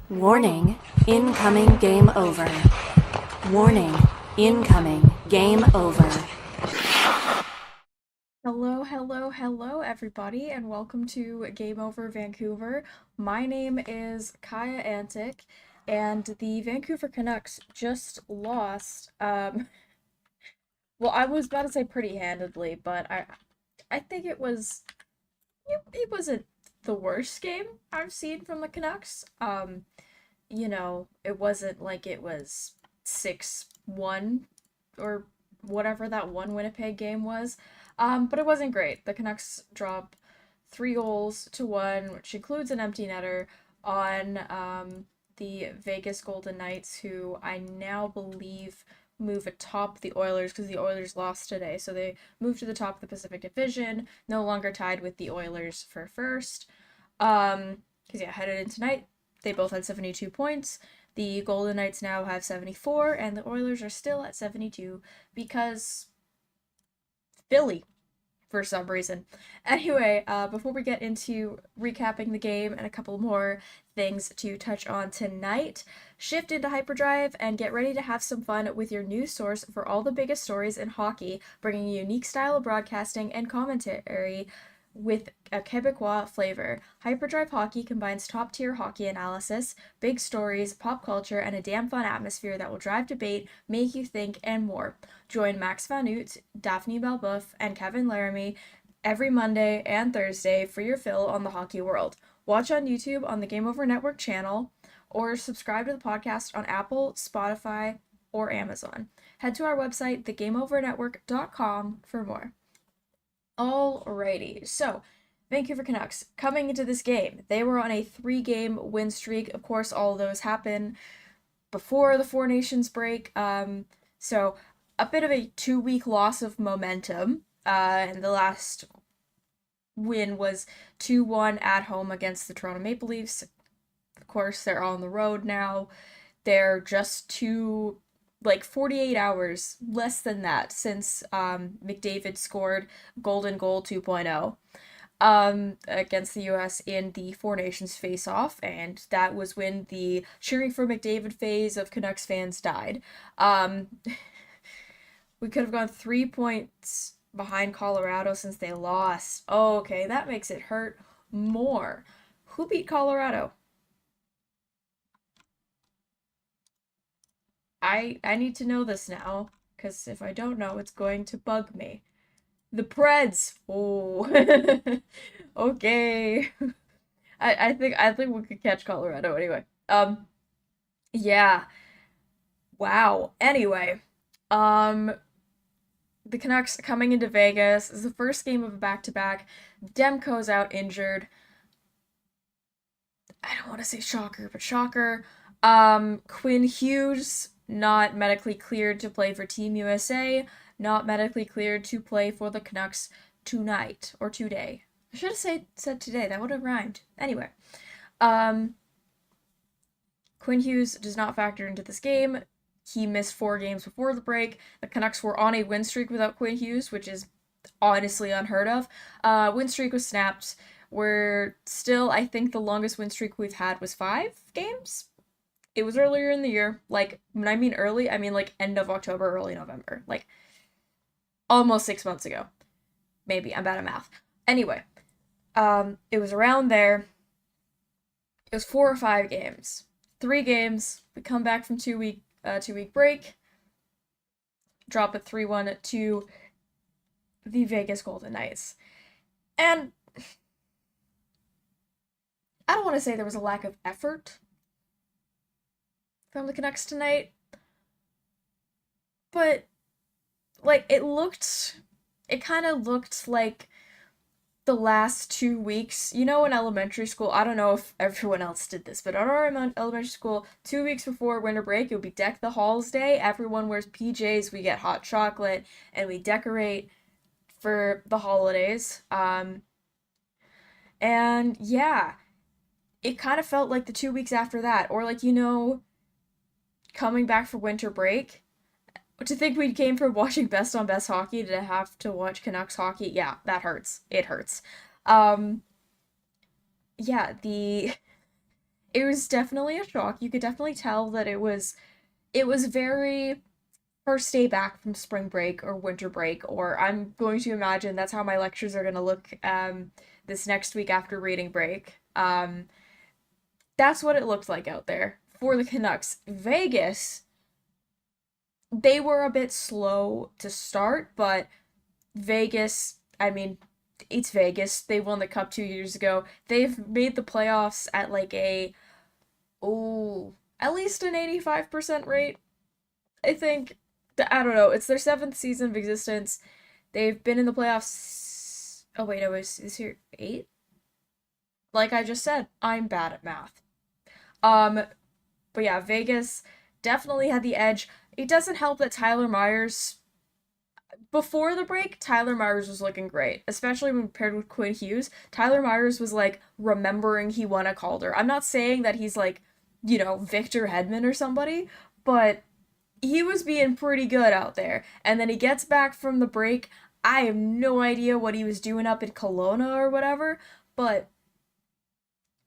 Warning, incoming game over. Warning, incoming game over. Hello, everybody, and welcome to Game Over Vancouver. My name is Kaja Antic, and the Vancouver Canucks just lost. Well, I was about to say pretty handedly, but I think it wasn't the worst game I've seen from the Canucks. It wasn't like it was 6-1 or whatever that one Winnipeg game was. But it wasn't great. The Canucks dropped 3-1, which includes an empty netter on the Vegas Golden Knights, who I now believe move atop the Oilers because the Oilers lost today. So they moved to the top of the Pacific Division, no longer tied with the Oilers for first. Because headed in tonight, they both had 72 points. The Golden Knights now have 74, and the Oilers are still at 72 because Philly, for some reason. Anyway, before we get into recapping the game and a couple more things to touch on tonight, shift into hyperdrive and get ready to have some fun with your news source for all the biggest stories in hockey, bringing a unique style of broadcasting and commentary with a Quebecois flavor. Hyperdrive Hockey combines top-tier hockey analysis, big stories, pop culture, and a damn fun atmosphere that will drive debate, make you think, and more. Join Max Van Oot, Daphne Balbouf, and Kevin Laramie every Monday and Thursday for your fill on the hockey world. Watch on YouTube on the Game Over Network channel, or subscribe to the podcast on Apple, Spotify, or Amazon. Head to our website, thegameovernetwork.com, for more. Alrighty, so Vancouver Canucks coming into this game, they were on a 3-game win streak. Of course, all of those happen before the Four Nations break. So a bit of a 2-week loss of momentum. And the last win was 2-1 at home against the Toronto Maple Leafs. Of course, they're on the road now. They're just 48 hours, less than that, since McDavid scored Golden Goal 2.0 against the US in the Four Nations face-off, and that was when the cheering for McDavid phase of Canucks fans died. We could have gone 3 points behind Colorado since they lost. Oh, okay, that makes it hurt more. Who beat Colorado? I need to know this now, because if I don't know, it's going to bug me. The Preds. Oh, okay. I think we could catch Colorado anyway. Yeah. Wow. Anyway, um, the Canucks coming into Vegas is the first game of a back-to-back. Demko's out injured. I don't want to say shocker, but shocker. Quinn Hughes not medically cleared to play for Team USA, not medically cleared to play for the Canucks tonight or today. I should have said today. That would have rhymed. Anyway, um, Quinn Hughes does not factor into this game. He missed 4 games before the break. The Canucks were on a win streak without Quinn Hughes, which is honestly unheard of. Win streak was snapped. We're still, I think the longest win streak we've had was 5 games. It was earlier in the year. Like, when I mean early, I mean like end of October, early November. Like, almost 6 months ago. Maybe, I'm bad at math. Anyway, it was around there. It was 4 or 5 games. 3 games. We come back from 2-week break. Drop it 3-1 to the Vegas Golden Knights. And I don't want to say there was a lack of effort from the Canucks tonight, but like it kind of looked like the last 2 weeks. In elementary school, I don't know if everyone else did this, but at our elementary school, 2 weeks before winter break, it would be Deck the Halls Day. Everyone wears PJs, we get hot chocolate, and we decorate for the holidays. And yeah, it kind of felt like the 2 weeks after that, or like, coming back for winter break. To think we came from watching best on best hockey to have to watch Canucks hockey, yeah, that hurts. It hurts. Um, yeah, it was definitely a shock. You could definitely tell that it was very first day back from spring break or winter break, or I'm going to imagine that's how my lectures are going to look this next week after reading break. That's what it looked like out there for the Canucks. Vegas, they were a bit slow to start, but Vegas, I mean, it's Vegas. They won the cup 2 years ago. They've made the playoffs at like at least an 85% rate. I think, I don't know, it's their seventh season of existence. They've been in the playoffs. Oh, wait, no, is here eight? Like I just said, I'm bad at math. Um, but yeah, Vegas definitely had the edge. It doesn't help that Tyler Myers, before the break, Tyler Myers was looking great, especially when paired with Quinn Hughes. Tyler Myers was like remembering he won a Calder. I'm not saying that he's like, Victor Hedman or somebody, but he was being pretty good out there. And then he gets back from the break. I have no idea what he was doing up in Kelowna or whatever, but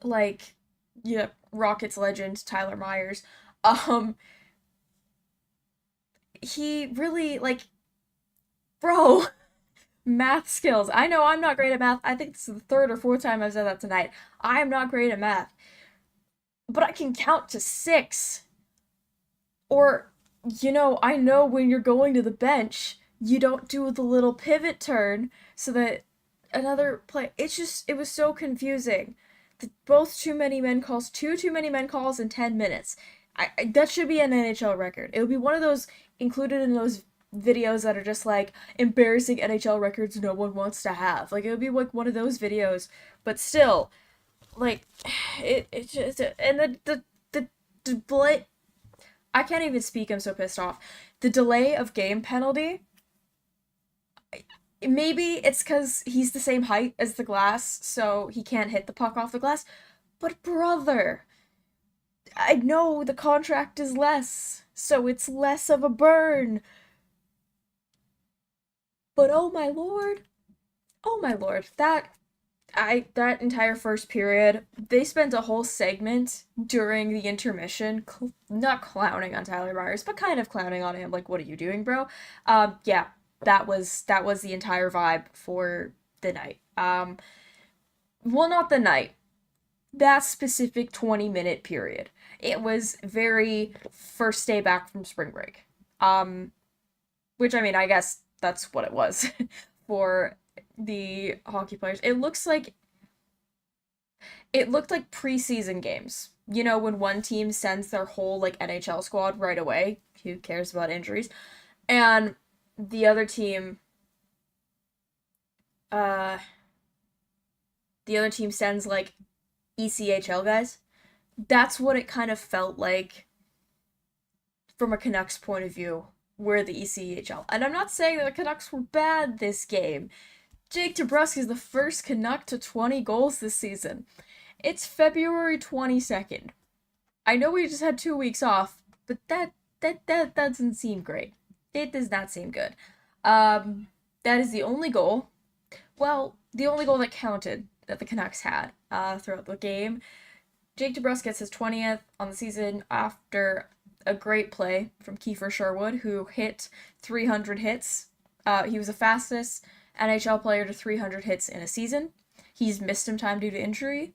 like, yeah, Rockets legend Tyler Myers. Um, he really like, bro, math skills. I know I'm not great at math. I think this is the third or fourth time I've said that tonight. I am not great at math, but I can count to six. Or, I know when you're going to the bench, you don't do the little pivot turn so that another play. It was so confusing. Both two too many men calls in 10 minutes. That should be an NHL record. It would be one of those included in those videos that are just like embarrassing NHL records no one wants to have. Like, it would be like one of those videos, but still, like, it just, and the delay, I can't even speak, I'm so pissed off. The delay of game penalty, maybe it's because he's the same height as the glass, so he can't hit the puck off the glass, but brother, I know the contract is less, so it's less of a burn. But oh my lord, that entire first period, they spent a whole segment during the intermission, not clowning on Tyler Myers, but kind of clowning on him, like, what are you doing, bro? Yeah, that was the entire vibe for the night. Well, not the night, that specific 20-minute period. It was very first day back from spring break. Which, I mean, I guess that's what it was for the hockey players. It looked like preseason games. When one team sends their whole like NHL squad right away, who cares about injuries? And the other team uh the other team sends like ECHL guys. That's what it kind of felt like from a Canucks point of view, were the ECHL. And I'm not saying that the Canucks were bad this game. Jake DeBrusk is the first Canuck to 20 goals this season. It's February 22nd. I know we just had 2 weeks off, but that doesn't seem great. It does not seem good. That is the only goal. Well, the only goal that counted that the Canucks had throughout the game. Jake DeBrusk gets his 20th on the season after a great play from Kiefer Sherwood, who hit 300 hits. He was the fastest NHL player to 300 hits in a season. He's missed some time due to injury.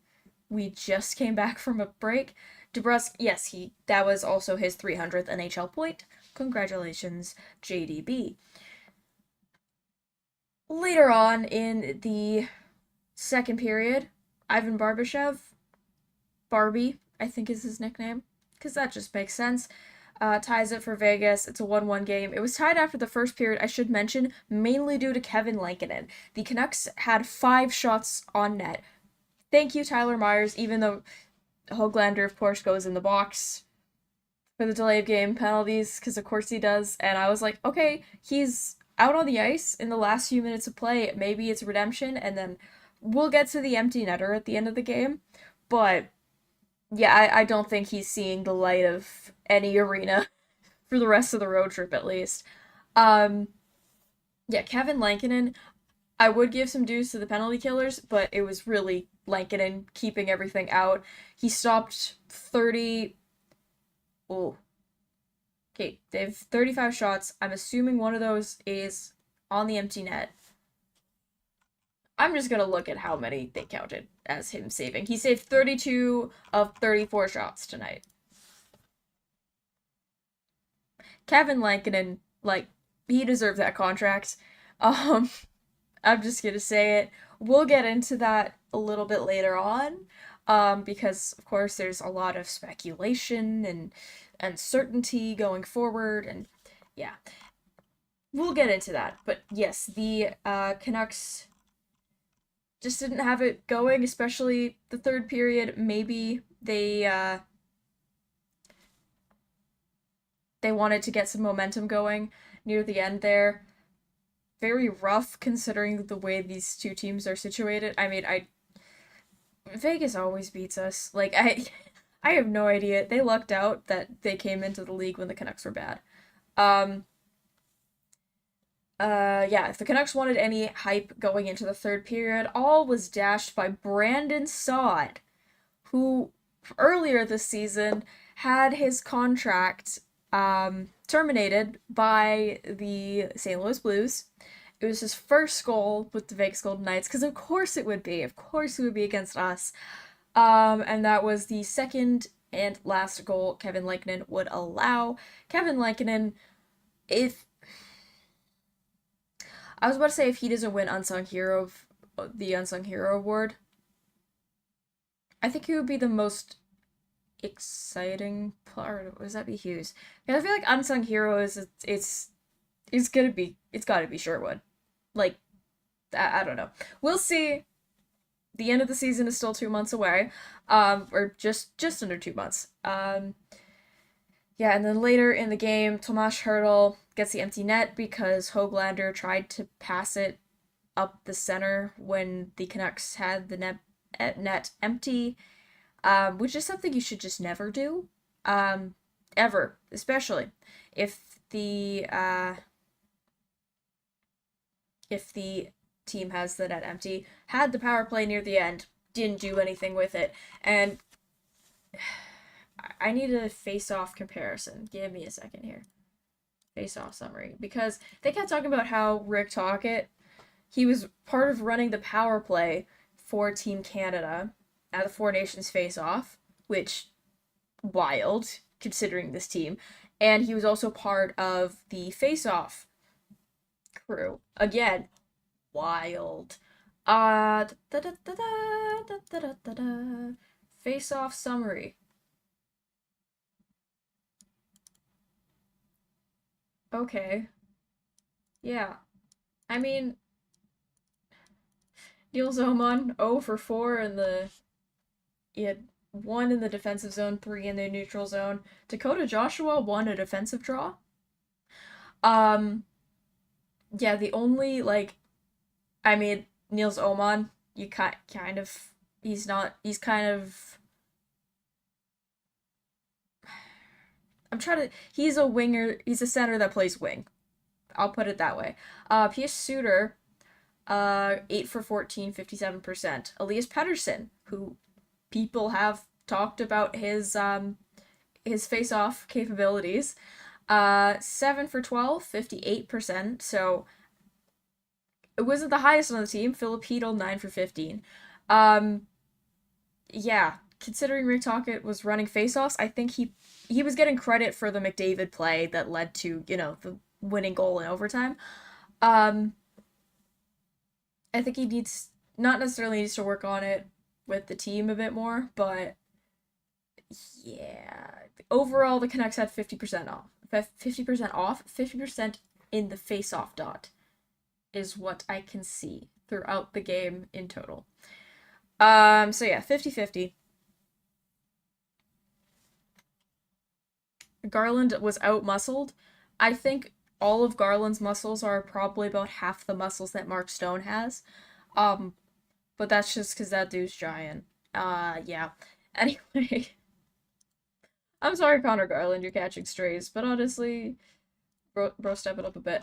We just came back from a break. DeBrusk, yes, that was also his 300th NHL point. Congratulations, JDB. Later on in the second period, Ivan Barbashev, Barbie, I think is his nickname, because that just makes sense, ties it for Vegas. It's a 1-1 game. It was tied after the first period, I should mention, mainly due to Kevin Lankinen. The Canucks had 5 shots on net. Thank you, Tyler Myers, even though Höglander, of course, goes in the box for the delay of game penalties, because of course he does, and I was like, okay, he's out on the ice in the last few minutes of play, maybe it's redemption, and then we'll get to the empty netter at the end of the game, but yeah, I don't think he's seeing the light of any arena for the rest of the road trip, at least. Yeah, Kevin Lankinen, I would give some dues to the penalty killers, but it was really Lankinen keeping everything out. He stopped 30. Oh. Okay, they have 35 shots. I'm assuming one of those is on the empty net. I'm just gonna look at how many they counted as him saving. He saved 32 of 34 shots tonight. Kevin Lankinen, like, he deserved that contract. Um, I'm just gonna say it. We'll get into that a little bit later on, because of course there's a lot of speculation and uncertainty going forward, and yeah, we'll get into that. But yes, the Canucks just didn't have it going, especially the third period. Maybe they wanted to get some momentum going near the end there. Very rough considering the way these two teams are situated. I mean, Vegas always beats us. Like, I have no idea. They lucked out that they came into the league when the Canucks were bad. Yeah, if the Canucks wanted any hype going into the third period, all was dashed by Brandon Saad, who earlier this season had his contract terminated by the St. Louis Blues. It was his first goal with the Vegas Golden Knights, because of course it would be. Of course it would be against us. And that was the second and last goal Kevin Lankinen would allow. Kevin Lankinen, if I was about to say if he doesn't win the Unsung Hero award, I think he would be the most exciting player. Or does that be Hughes? Because I feel like Unsung Hero it's gotta be Sherwood. Like, I don't know. We'll see. The end of the season is still 2 months away. Or just under 2 months. Yeah, and then later in the game, Tomas Hertl gets the empty net because Höglander tried to pass it up the center when the Canucks had the net empty, which is something you should just never do, ever, especially if the team has the net empty. Had the power play near the end, didn't do anything with it, and I need a face-off comparison. Give me a second here. Face-off summary. Because they kept talking about how Rick Tocchet, he was part of running the power play for Team Canada at the Four Nations face-off, which, wild, considering this team. And he was also part of the face-off crew. Again, wild. Face-off summary. Okay. Yeah. I mean, Neil Zoman 0 for 4 in he had 1 in the defensive zone, 3 in the neutral zone. Dakota Joshua won a defensive draw. Yeah, the only, like, I mean, Niels Oman, you kind of, he's kind of, he's a winger, he's a center that plays wing. I'll put it that way. Pius Suter, 8 for 14, 57%. Elias Pettersson, who people have talked about his face-off capabilities, 7 for 12, 58%. So it wasn't the highest on the team. Philip Hedl, 9 for 15. Yeah, considering Rick Tocchet was running face-offs, I think he was getting credit for the McDavid play that led to, the winning goal in overtime. I think he not necessarily needs to work on it with the team a bit more, but yeah. Overall, the Canucks had 50% off. 50% in the face-off dot is what I can see throughout the game in total. So yeah, 50-50. Garland was out-muscled. I think all of Garland's muscles are probably about half the muscles that Mark Stone has. But that's just because that dude's giant. Yeah. Anyway. I'm sorry, Connor Garland, you're catching strays, but honestly, bro step it up a bit.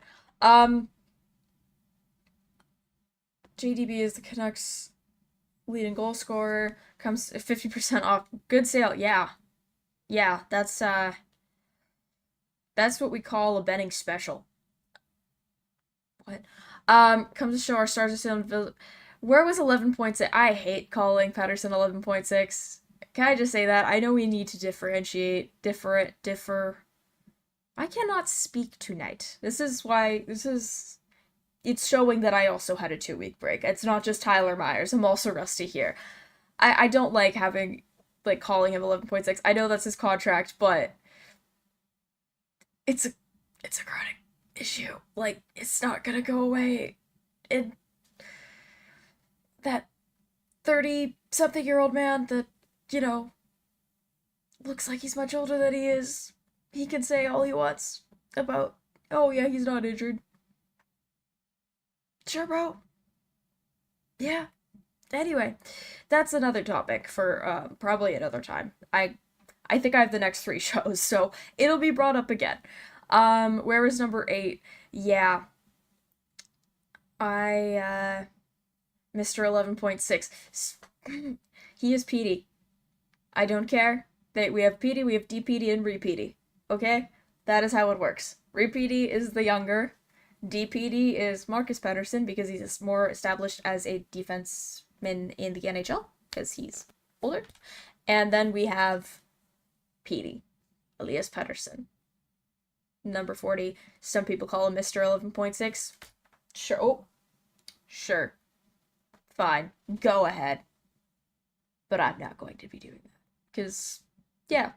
JDB is the Canucks' leading goal scorer. Comes 50% off. Good sale. Yeah. Yeah, that's what we call a betting special. What? Comes to show our stars are still in. Where was 11.6? I hate calling Patterson 11.6. Can I just say that? I know we need to differentiate, differ. I cannot speak tonight. It's showing that I also had a 2 week break. It's not just Tyler Myers. I'm also rusty here. I don't like calling him 11.6. I know that's his contract, but it's a it's a chronic issue. Like, it's not gonna go away. And that 30 something year old man that, you know, looks like he's much older than he is, he can say all he wants about, oh yeah, he's not injured. Sure, bro. Yeah. Anyway, that's another topic for probably another time. I think I have the next 3 shows, so it'll be brought up again. Where was number 8? Yeah. Mr. 11.6. He is PD. I don't care. We have PD, we have DPD, and RePD. Okay? That is how it works. RePD is the younger. DPD is Marcus Pettersson because he's more established as a defenseman in the NHL because he's older. And then we have PD, Elias Pettersson. Number 40. Some people call him Mr. 11.6. Sure. Oh, sure. Fine. Go ahead. But I'm not going to be doing that. Because, yeah.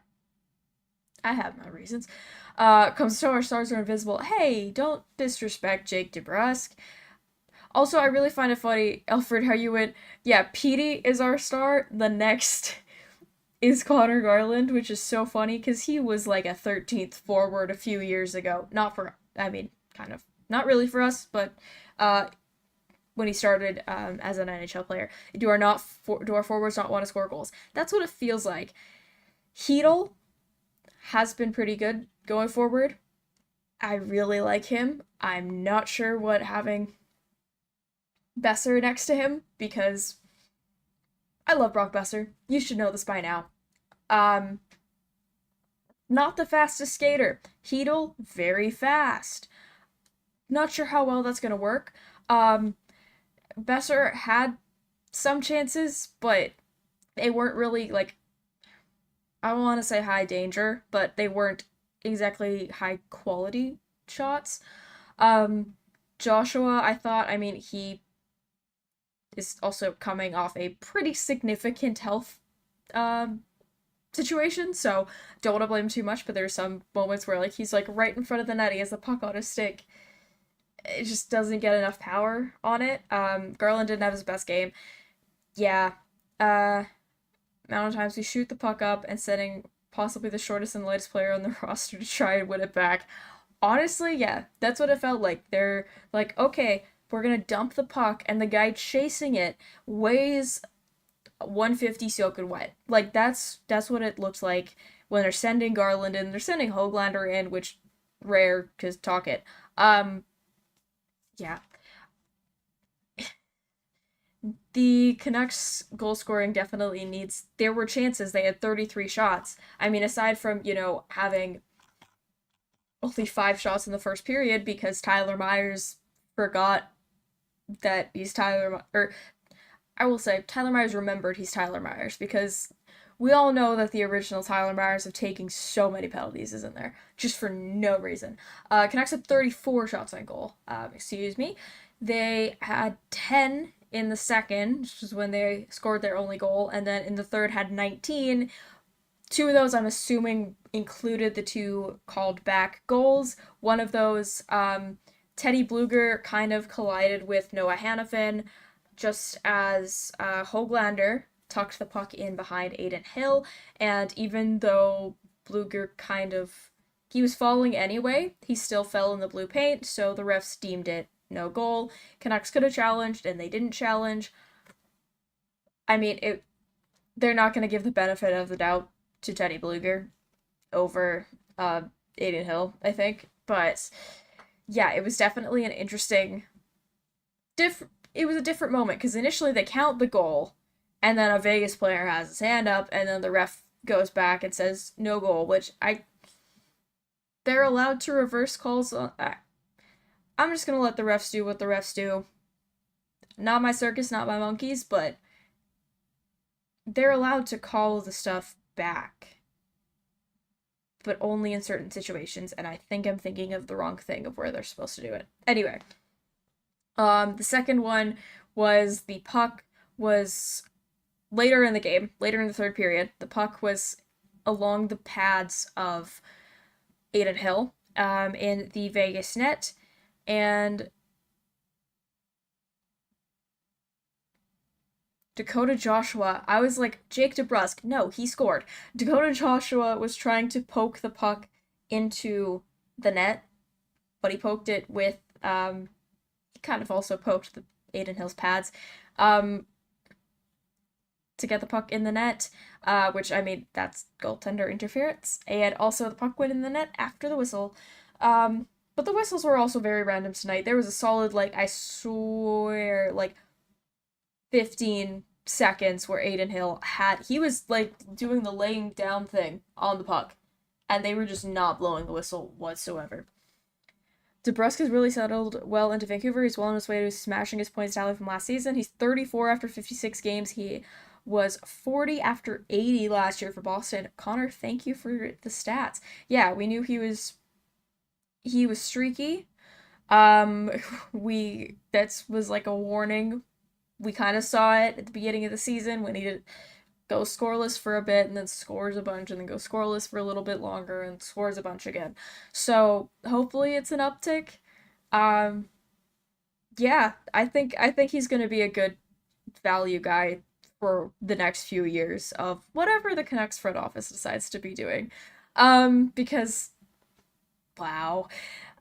I have my reasons. Comes to our stars are invisible. Hey, don't disrespect Jake DeBrusk. Also, I really find it funny, Alfred, how you went, yeah, Petey is our star. The next is Connor Garland, which is so funny because he was like a 13th forward a few years ago. Kind of. Not really for us, but when he started as an NHL player. Do our forwards not want to score goals? That's what it feels like. Hedl has been pretty good going forward. I really like him. I'm not sure what having Besser next to him, because I love Brock Besser. You should know this by now. Not the fastest skater. Hedl, very fast. Not sure how well that's gonna work. Besser had some chances, but they weren't really, like, I don't want to say high danger, but they weren't exactly high quality shots. Joshua, he is also coming off a pretty significant health situation, so don't want to blame him too much, but there's some moments where, like, he's, like, right in front of the net, he has the puck on his stick. It just doesn't get enough power on it. Garland didn't have his best game. Yeah. Amount of times we shoot the puck up and sending possibly the shortest and lightest player on the roster to try and win it back. Honestly, yeah, that's what it felt like. They're like, okay, we're gonna dump the puck, and the guy chasing it weighs 150 soaking wet. Like, that's what it looks like when they're sending Garland in. They're sending Höglander in, which rare, cause talk it. Yeah. The Canucks goal scoring definitely needs. There were chances. They had 33 shots. I mean, aside from, having only 5 shots in the first period because Tyler Myers forgot that he's I will say, Tyler Myers remembered he's Tyler Myers, because we all know that the original Tyler Myers of taking so many penalties is in there, just for no reason. Canucks had 34 shots on goal. Excuse me. They had 10 in the second, which is when they scored their only goal, and then in the third had 19. 2 of those, I'm assuming, included the 2 called back goals. One of those, Teddy Bluger kind of collided with Noah Hannafin, just as Höglander tucked the puck in behind Aiden Hill, and even though Bluger he was falling anyway, he still fell in the blue paint, so the refs deemed it no goal. Canucks could have challenged, and they didn't challenge. I mean, they're not going to give the benefit of the doubt to Teddy Bluger over Aiden Hill, I think. But, yeah, it was definitely an interesting it was a different moment because initially they count the goal, and then a Vegas player has his hand up, and then the ref goes back and says no goal, which they're allowed to reverse calls. I'm just gonna let the refs do what the refs do. Not my circus, not my monkeys, but they're allowed to call the stuff back, but only in certain situations, and I think I'm thinking of the wrong thing of where they're supposed to do it. Anyway, the second one was the puck was later in the game, later in the third period. The puck was along the pads of Adin Hill in the Vegas net, and Dakota Joshua, I was like, Jake DeBrusk, no, he scored. Dakota Joshua was trying to poke the puck into the net, but he poked it with, he kind of also poked the Adin Hill's pads, to get the puck in the net, which, I mean, that's goaltender interference, and also the puck went in the net after the whistle. But the whistles were also very random tonight. There was a solid, like, I swear, like, 15 seconds where Adin Hill he was like doing the laying down thing on the puck, and they were just not blowing the whistle whatsoever. DeBrusk has really settled well into Vancouver. He's well on his way to smashing his points tally from last season. He's 34 after 56 games. He was 40 after 80 last year for Boston. Connor, thank you for the stats. Yeah, we knew he was streaky. That was like a warning. We kind of saw it at the beginning of the season when he goes scoreless for a bit and then scores a bunch and then goes scoreless for a little bit longer and scores a bunch again. So hopefully it's an uptick. Yeah, I think he's gonna be a good value guy for the next few years of whatever the Canucks front office decides to be doing. Because wow.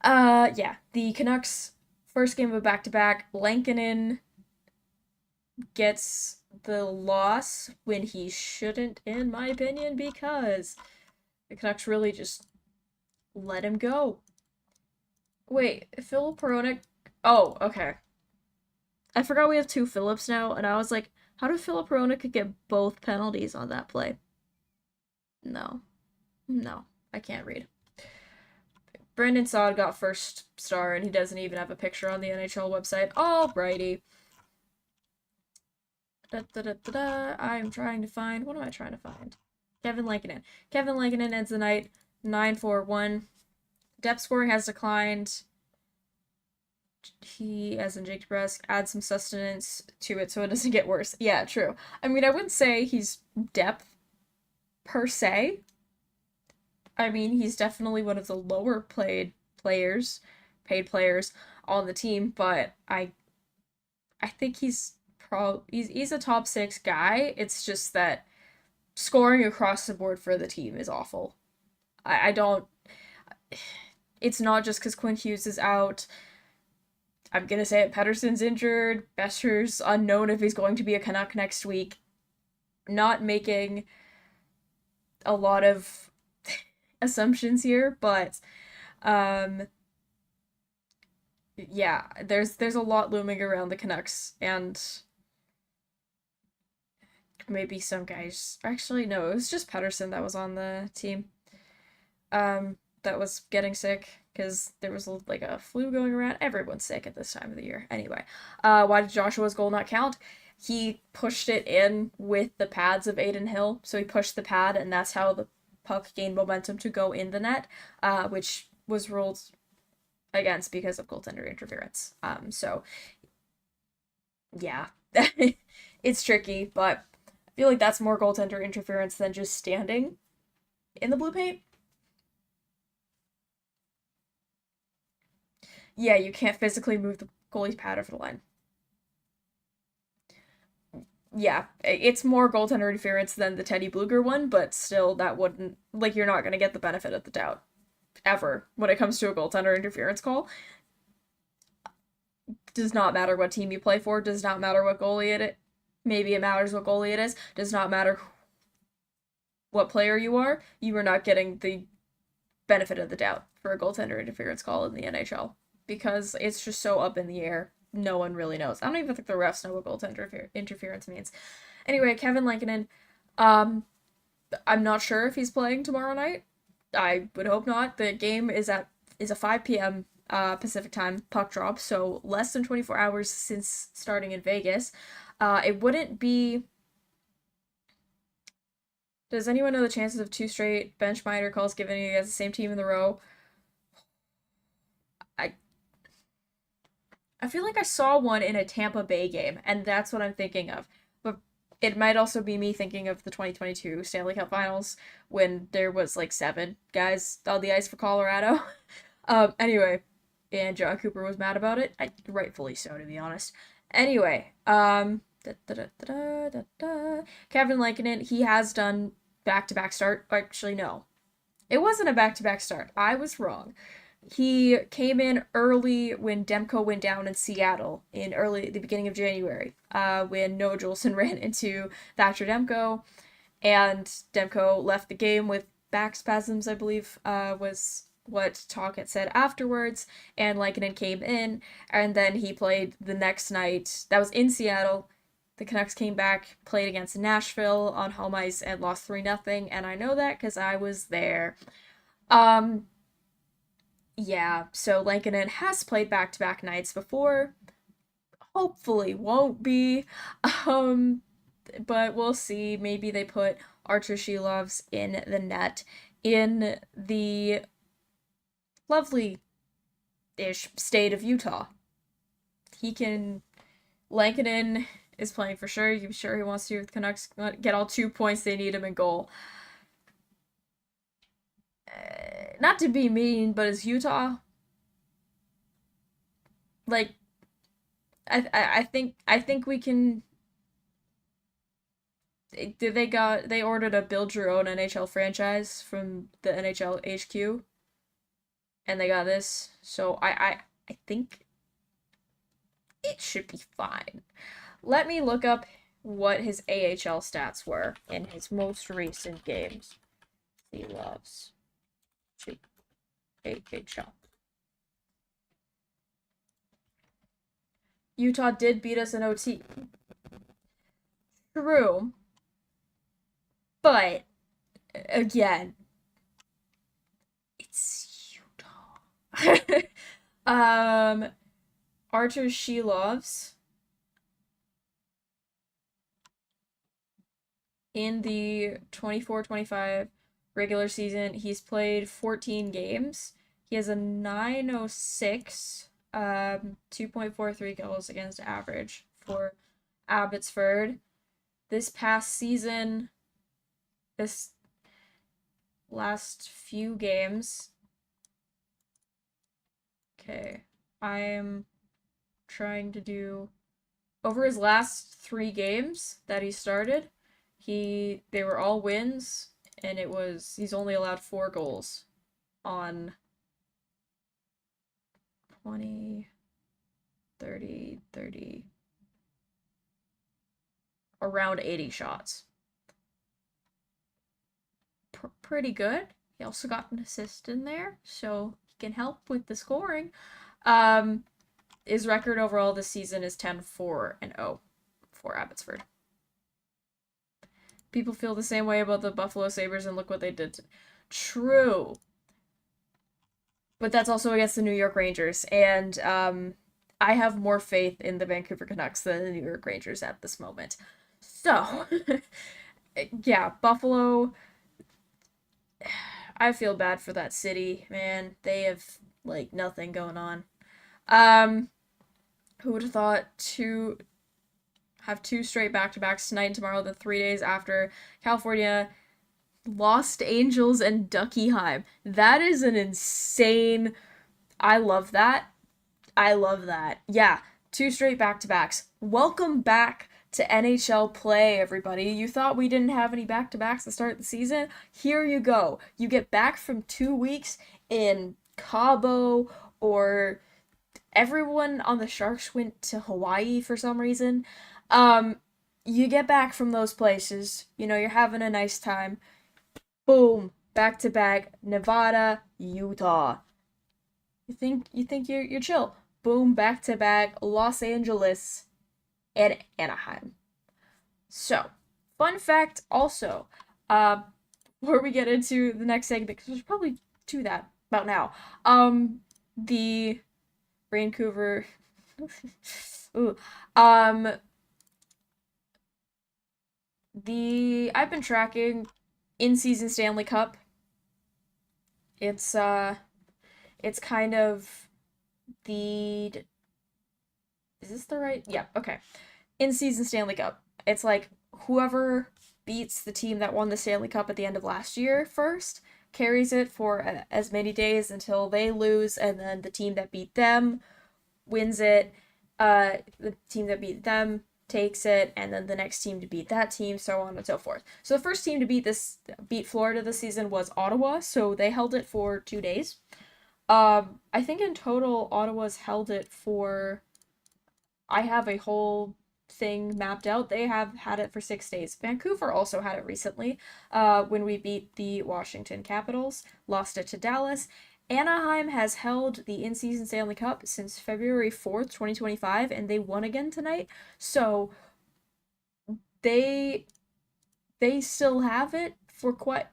Yeah, the Canucks first game of a back-to-back, Lankinen gets the loss when he shouldn't, in my opinion, because the Canucks really just let him go. Wait, Philip Hronek? Oh, okay. I forgot we have two Phillips now, and I was like, how did Philip Hronek get both penalties on that play? No. No, I can't read. Brendan Saad got first star, and he doesn't even have a picture on the NHL website. Alrighty. I'm trying to find... What am I trying to find? Kevin Lankinen. Kevin Lankinen ends the night 9-4-1. Depth scoring has declined. He, as in Jake DeBrusk, adds some sustenance to it so it doesn't get worse. Yeah, true. I mean, I wouldn't say he's depth per se. I mean, he's definitely one of the lower paid players on the team, but I think he's a top 6 guy. It's just that scoring across the board for the team is awful. I don't... It's not just because Quinn Hughes is out. I'm gonna say it, Pettersson's injured. Bescher's unknown if he's going to be a Canuck next week. Not making a lot of assumptions here, but yeah, there's a lot looming around the Canucks, and maybe some guys... Actually, no, it was just Pettersson that was on the team. That was getting sick, because there was like a flu going around. Everyone's sick at this time of the year. Anyway, why did Joshua's goal not count? He pushed it in with the pads of Adin Hill, so he pushed the pad, and that's how the puck gained momentum to go in the net, which was ruled against because of goaltender interference. So, yeah, it's tricky, but I feel like that's more goaltender interference than just standing in the blue paint. Yeah, you can't physically move the goalie's pad over the line. Yeah, it's more goaltender interference than the Teddy Bluger one, but still, that wouldn't... Like, you're not going to get the benefit of the doubt. Ever. When it comes to a goaltender interference call. Does not matter what team you play for, does not matter what goalie it is. Maybe it matters what goalie it is. Does not matter what player you are not getting the benefit of the doubt for a goaltender interference call in the NHL. Because it's just so up in the air no one really knows. I don't even think the refs know what goaltender interference means. Anyway, Kevin Lankinen, I'm not sure if he's playing tomorrow night. I would hope not. The game is a 5 p.m. Pacific time puck drop, so less than 24 hours since starting in Vegas. It wouldn't be. Does anyone know the chances of 2 straight bench minor calls given against the same team in the row? I I feel like I saw one in a Tampa Bay game, and that's what I'm thinking of. But it might also be me thinking of the 2022 Stanley Cup Finals when there was like 7 guys on the ice for Colorado. Anyway, and John Cooper was mad about it. Rightfully so, to be honest. Anyway, Kevin Lankinen, he has done back-to-back start. Actually, no. It wasn't a back-to-back start. I was wrong. He came in early when Demko went down in Seattle in the beginning of January, when Noah Juleson ran into Thatcher Demko, and Demko left the game with back spasms, I believe, was what Talk had said afterwards, and Lankinen came in, and then he played the next night. That was in Seattle. The Canucks came back, played against Nashville on home ice, and lost 3-0, and I know that because I was there. Yeah, so Lankinen has played back-to-back nights before. Hopefully won't be. Um, but we'll see. Maybe they put Archer Shilovs in the net in the lovely-ish state of Utah. Lankinen is playing for sure. I'm sure he wants to, with the Canucks get all 2 points they need him in goal. Not to be mean, but it's Utah. Like, I think we can. They ordered a build your own NHL franchise from the NHL HQ, and they got this. So I think it should be fine. Let me look up what his AHL stats were in his most recent games. He loves AHL. Utah did beat us in OT. True. But, again, it's Utah. Archer Shilovs in the 24-25 regular season, he's played 14 games. He has a 906, 2.43 goals against average for Abbotsford. This past season, this last few games. Okay, I'm trying to do over his last 3 games that he started. They were all wins, and he's only allowed 4 goals on 20, 30, around 80 shots. Pretty good. He also got an assist in there, so he can help with the scoring. His record overall this season is 10-4-0 for Abbotsford. People feel the same way about the Buffalo Sabres, and look what they did. True. But that's also against the New York Rangers, and I have more faith in the Vancouver Canucks than the New York Rangers at this moment. So, yeah, Buffalo, I feel bad for that city, man. They have, like, nothing going on. Who would have thought to have 2 straight back-to-backs tonight and tomorrow, the 3 days after California lost Angels and Duckyheim. That is an insane. I love that. Yeah, 2 straight back-to-backs. Welcome back to NHL play, everybody. You thought we didn't have any back-to-backs to start the season? Here you go. You get back from 2 weeks in Cabo, or everyone on the Sharks went to Hawaii for some reason. You get back from those places, you're having a nice time. Boom, back to back, Nevada, Utah. You think you're chill. boom, back to back, Los Angeles and Anaheim. So, fun fact also, before we get into the next segment, because there's probably to that about now, the Vancouver, ooh, I've been tracking in-season Stanley Cup. It's kind of the, is this the right? Yeah, okay. In-season Stanley Cup. It's like whoever beats the team that won the Stanley Cup at the end of last year first carries it for as many days until they lose, and then the team that beat them wins it. The team that beat them takes it, and then the next team to beat that team, so on and so forth. So the first team to beat Florida this season was Ottawa, so they held it for 2 days. I think in total Ottawa's held it for, I have a whole thing mapped out. They have had it for 6 days. Vancouver also had it recently, when we beat the Washington Capitals, lost it to Dallas. Anaheim has held the in-season Stanley Cup since February 4th, 2025, and they won again tonight. So they still have it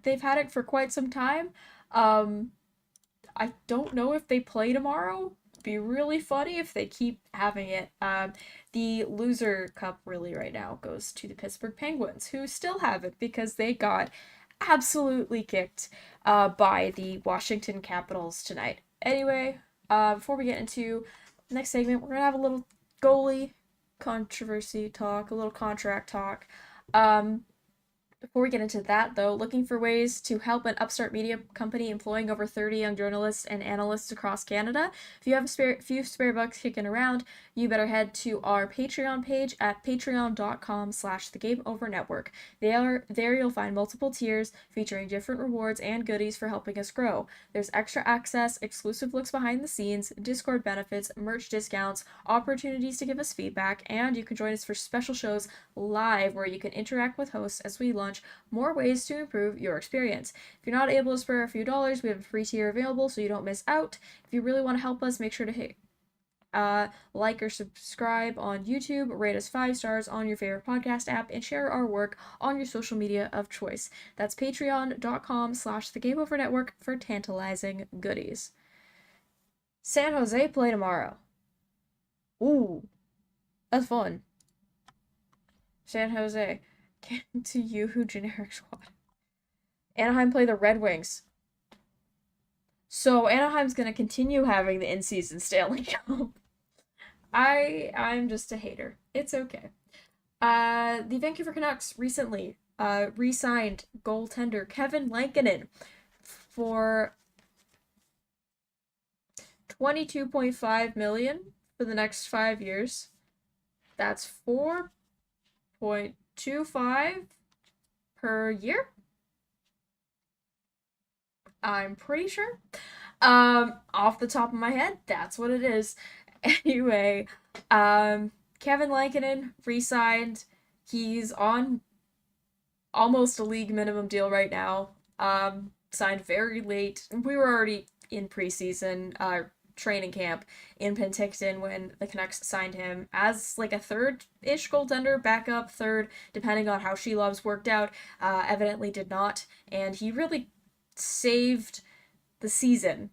they've had it for quite some time. I don't know if they play tomorrow. It'd be really funny if they keep having it. The loser cup really right now goes to the Pittsburgh Penguins, who still have it because they got absolutely kicked by the Washington Capitals tonight. Anyway, before we get into the next segment, we're gonna have a little goalie controversy talk, a little contract talk. Before we get into that, though, looking for ways to help an upstart media company employing over 30 young journalists and analysts across Canada? If you have a few spare bucks kicking around, you better head to our Patreon page at patreon.com/thegameovernetwork. There you'll find multiple tiers featuring different rewards and goodies for helping us grow. There's extra access, exclusive looks behind the scenes, Discord benefits, merch discounts, opportunities to give us feedback, and you can join us for special shows live where you can interact with hosts as we launch more ways to improve your experience. If you're not able to spare a few dollars, we have a free tier available so you don't miss out. If you really want to help us, make sure to hit like or subscribe on YouTube, rate us 5 stars on your favorite podcast app, and share our work on your social media of choice. That's patreon.com/thegameovernetwork for tantalizing goodies. San Jose play tomorrow. Ooh, that's fun. San Jose. To you, who generic squad. Anaheim play the Red Wings. So Anaheim's gonna continue having the in-season Stanley Cup. I'm just a hater. It's okay. The Vancouver Canucks recently re-signed goaltender Kevin Lankinen for $22.5 million for the next 5 years. That's 4.25 per year. I'm pretty sure. Off the top of my head, that's what it is. Anyway, Kevin Lankinen re-signed. He's on almost a league minimum deal right now. Signed very late. We were already in preseason training camp in Penticton when the Canucks signed him as like a third-ish goaltender, backup third, depending on how Shelov's worked out. Evidently did not, and he really saved the season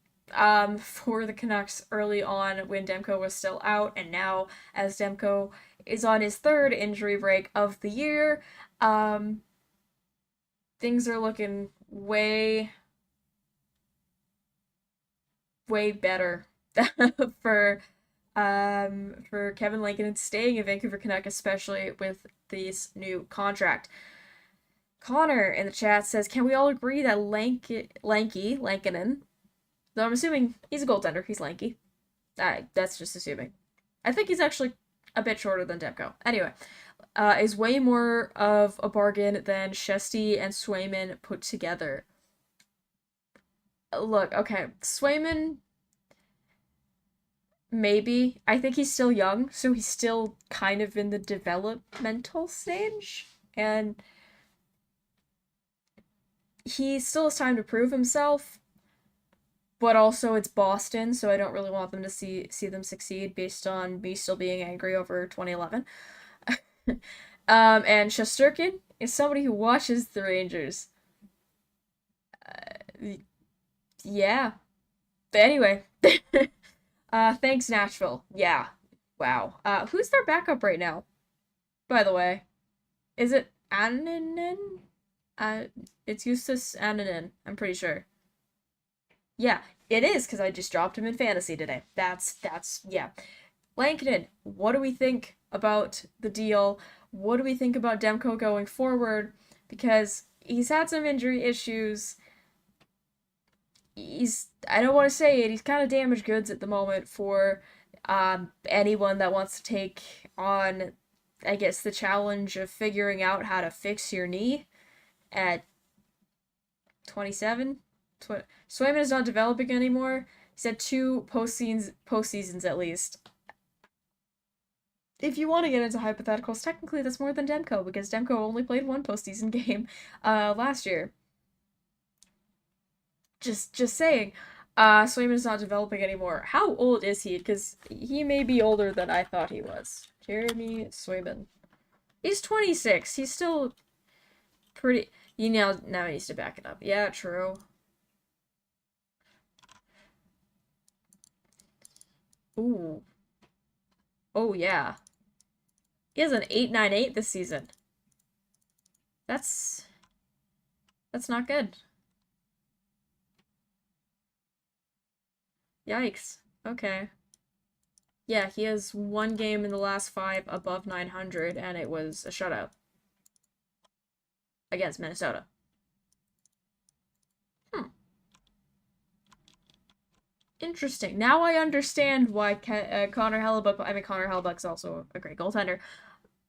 for the Canucks early on when Demko was still out, and now as Demko is on his third injury break of the year, things are looking way better for Kevin Lankinen staying in Vancouver Canuck, especially with this new contract. Connor in the chat says, can we all agree that Lankinen, though I'm assuming he's a goaltender, he's lanky. That's just assuming. I think he's actually a bit shorter than Demko. Anyway, is way more of a bargain than Shesty and Swayman put together. Look, okay, Swayman, maybe. I think he's still young, so he's still kind of in the developmental stage, and he still has time to prove himself. but also it's Boston, so I don't really want them to see them succeed based on me still being angry over 2011. And Shesterkin is somebody who watches the Rangers. Yeah. But anyway, thanks Nashville. Yeah. Wow. Who's their backup right now? By the way, is it Annunen? Uh, it's Justus Annunen. I'm pretty sure. Yeah, it is because I just dropped him in fantasy today. That's yeah. Lankinen, what do we think about the deal? What do we think about Demko going forward? Because he's had some injury issues. I don't want to say it, he's kind of damaged goods at the moment for anyone that wants to take on, I guess, the challenge of figuring out how to fix your knee at 27. Swayman is not developing anymore. He's had two postseasons at least. If you want to get into hypotheticals, technically that's more than Demko, because Demko only played one postseason game last year. Just saying. Swayman is not developing anymore. How old is he? Because he may be older than I thought he was. Jeremy Swayman. He's 26. He's still pretty... now he needs to back it up. Yeah, true. Ooh. Oh, yeah. He has an 8.98 this season. That's not good. Yikes. Okay. Yeah, he has one game in the last 5 above 900, and it was a shutout against Minnesota. Interesting. Now I understand why Connor Hellebuyck. I mean, Connor Hellebuyck's also a great goaltender.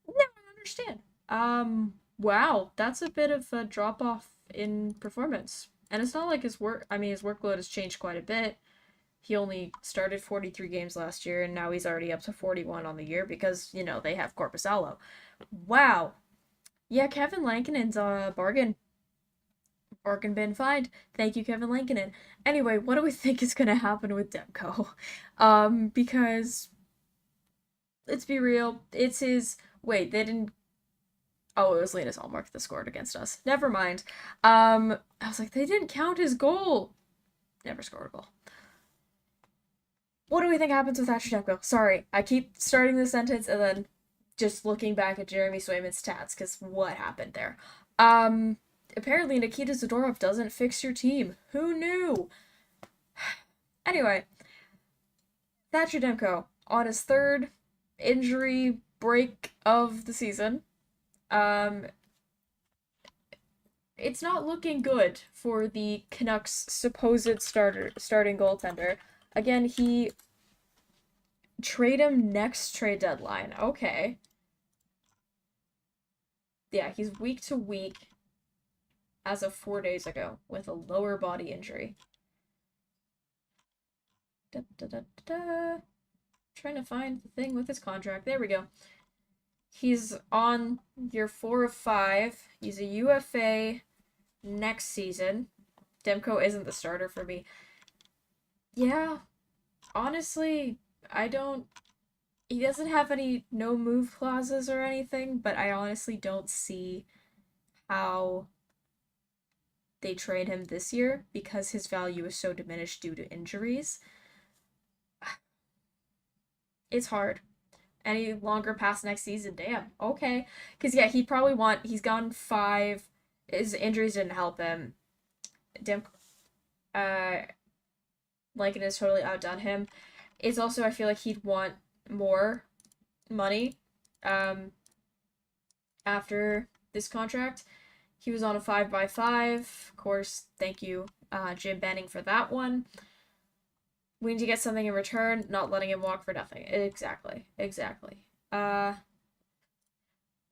Now I understand. Wow, that's a bit of a drop off in performance, and it's not like his work. I mean, his workload has changed quite a bit. He only started 43 games last year, and now he's already up to 41 on the year because, they have Korpisalo. Wow. Yeah, Kevin Lankinen's a bargain. Bargain bin find. Thank you, Kevin Lankinen. Anyway, what do we think is going to happen with Demko? Because, let's be real, it's his... Wait, they didn't... Oh, it was Linus Allmark that scored against us. Never mind. I was like, they didn't count his goal. Never scored a goal. What do we think happens with Thatcher Demko? Sorry, I keep starting the sentence and then just looking back at Jeremy Swayman's stats, because what happened there? Apparently Nikita Zadorov doesn't fix your team. Who knew? Anyway, Thatcher Demko on his third injury break of the season. It's not looking good for the Canucks' supposed starting goaltender. Again, trade him next trade deadline. Okay. Yeah, he's week to week as of 4 days ago with a lower body injury. Trying to find the thing with his contract. There we go. He's on year 4 of 5. He's a UFA next season. Demko isn't the starter for me. Yeah, honestly, he doesn't have any no move clauses or anything, but I honestly don't see how they trade him this year because his value is so diminished due to injuries. It's hard. Any longer past next season, damn. Okay. Because, yeah, he's gone 5. His injuries didn't help him. Lincoln has totally outdone him. It's also, I feel like he'd want more money after this contract. He was on a 5x5. Of course, thank you, Jim Benning, for that one. We need to get something in return, not letting him walk for nothing. Exactly. What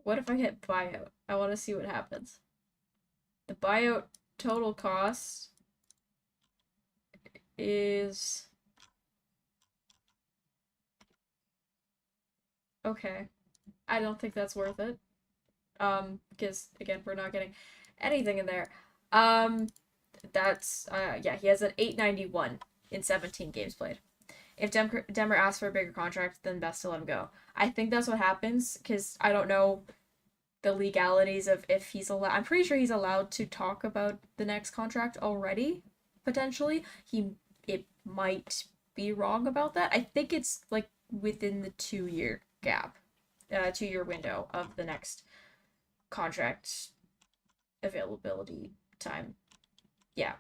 if I hit buyout? I want to see what happens. The buyout total cost is... Okay. I don't think that's worth it. Because, again, we're not getting anything in there. That's yeah, he has an 891 in 17 games played. If Denver asks for a bigger contract, then best to let him go. I think that's what happens because I don't know the legalities of if he's allowed. I'm pretty sure he's allowed to talk about the next contract already. Potentially, it might be wrong about that. I think it's like within the 2 year gap, 2 year window of the next contract availability time. Yeah,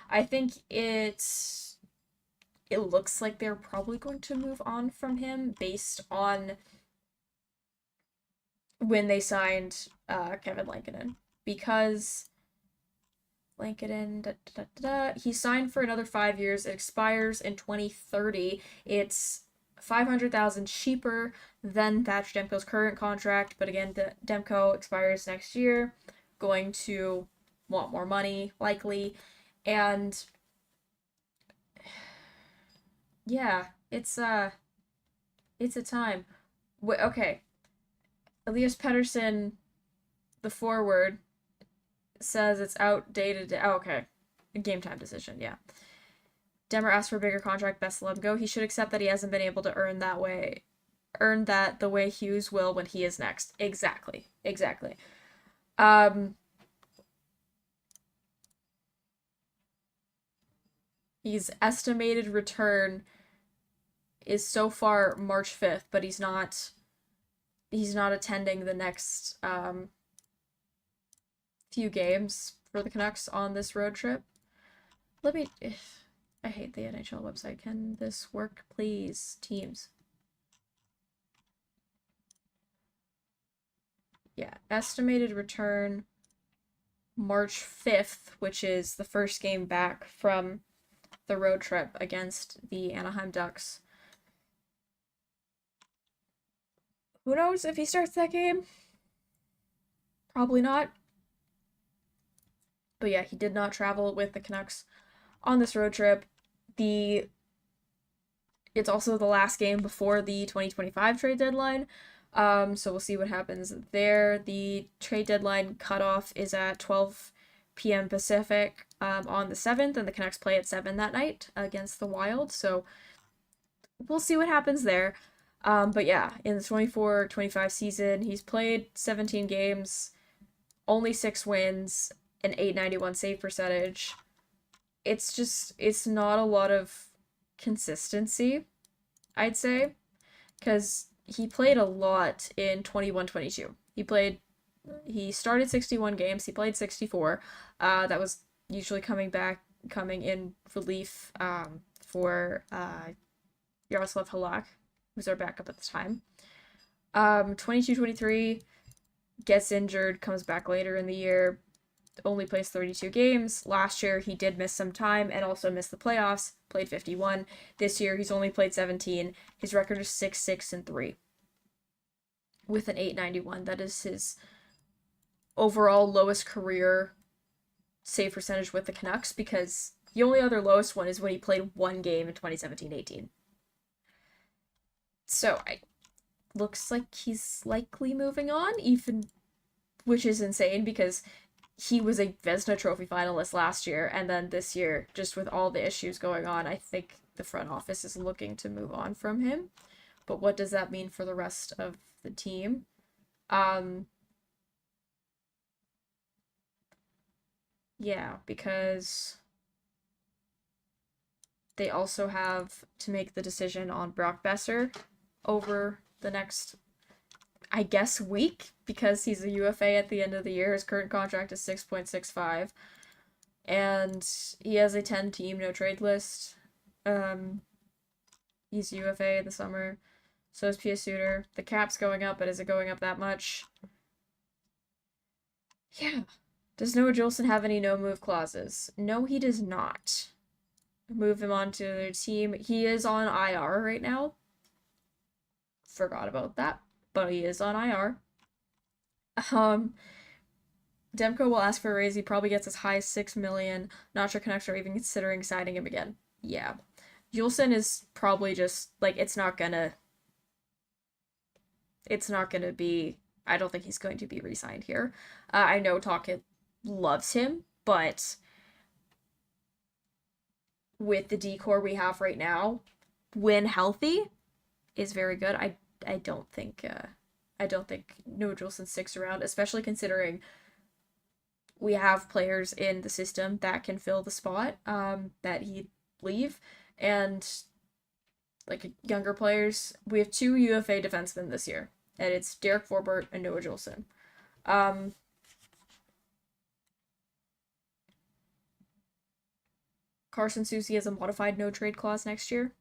I think it looks like they're probably going to move on from him based on when they signed Kevin Lankinen, because Lankinen he signed for another 5 years. It expires in 2030. It's 500,000 cheaper than Thatcher Demko's current contract, but again, Demko expires next year, going to want more money likely, and yeah, it's a time. Okay, Elias Pettersson, the forward, says it's outdated. Oh, okay, a game time decision. Yeah, Demmer asked for a bigger contract. Best to let him go. He should accept that he hasn't been able to earn that the way Hughes will when he is next. Exactly. His estimated return is so far March 5th, but he's not attending the next few games for the Canucks on this road trip. I hate the NHL website. Can this work, please? Teams. Yeah, estimated return March 5th, which is the first game back from the road trip against the Anaheim Ducks. Who knows if he starts that game? Probably not. But yeah, he did not travel with the Canucks on this road trip. It's also the last game before the 2025 trade deadline. So we'll see what happens there. The trade deadline cutoff is at 12 p.m. Pacific on the 7th, and the Canucks play at 7 that night against the Wild. So we'll see what happens there. But yeah, in the 24-25 season, he's played 17 games, only 6 wins, an 891 save percentage. It's not a lot of consistency, I'd say, because he played a lot in 21-22. He started 61 games, he played 64. That was usually coming in relief for Yaroslav Halak, who's our backup at the time. 22-23, gets injured, comes back later in the year, only plays 32 games. Last year, he did miss some time and also missed the playoffs, played 51. This year, he's only played 17. His record is 6-6-3 with an 891. That is his overall lowest career save percentage with the Canucks, because the only other lowest one is when he played one game in 2017-18. So it looks like he's likely moving on, which is insane because he was a Vezina Trophy finalist last year, and then this year, just with all the issues going on, I think the front office is looking to move on from him. But what does that mean for the rest of the team? Yeah, because they also have to make the decision on Brock Besser over the next, I guess, week, because he's a UFA at the end of the year. His current contract is 6.65, and he has a 10-team no-trade list. He's UFA in the summer. So is P.S. Suter. The cap's going up, but is it going up that much? Yeah. Does Noah Juleson have any no-move clauses? No, he does not. Move him on to their team. He is on IR right now. Forgot about that, but he is on IR. Demko will ask for a raise. He probably gets as high as $6 million. Not sure Canucks are even considering signing him again. Yeah. Juleson is probably just, like, it's not gonna be, I don't think he's going to be re-signed here. I know Tocchet loves him, but with the decor we have right now, when healthy, is very good. I don't think Noah Juleson sticks around, especially considering we have players in the system that can fill the spot that he'd leave, and like younger players. We have two UFA defensemen this year, and it's Derek Forbert and Noah Juleson. Um, Carson Soucy has a modified no trade clause next year.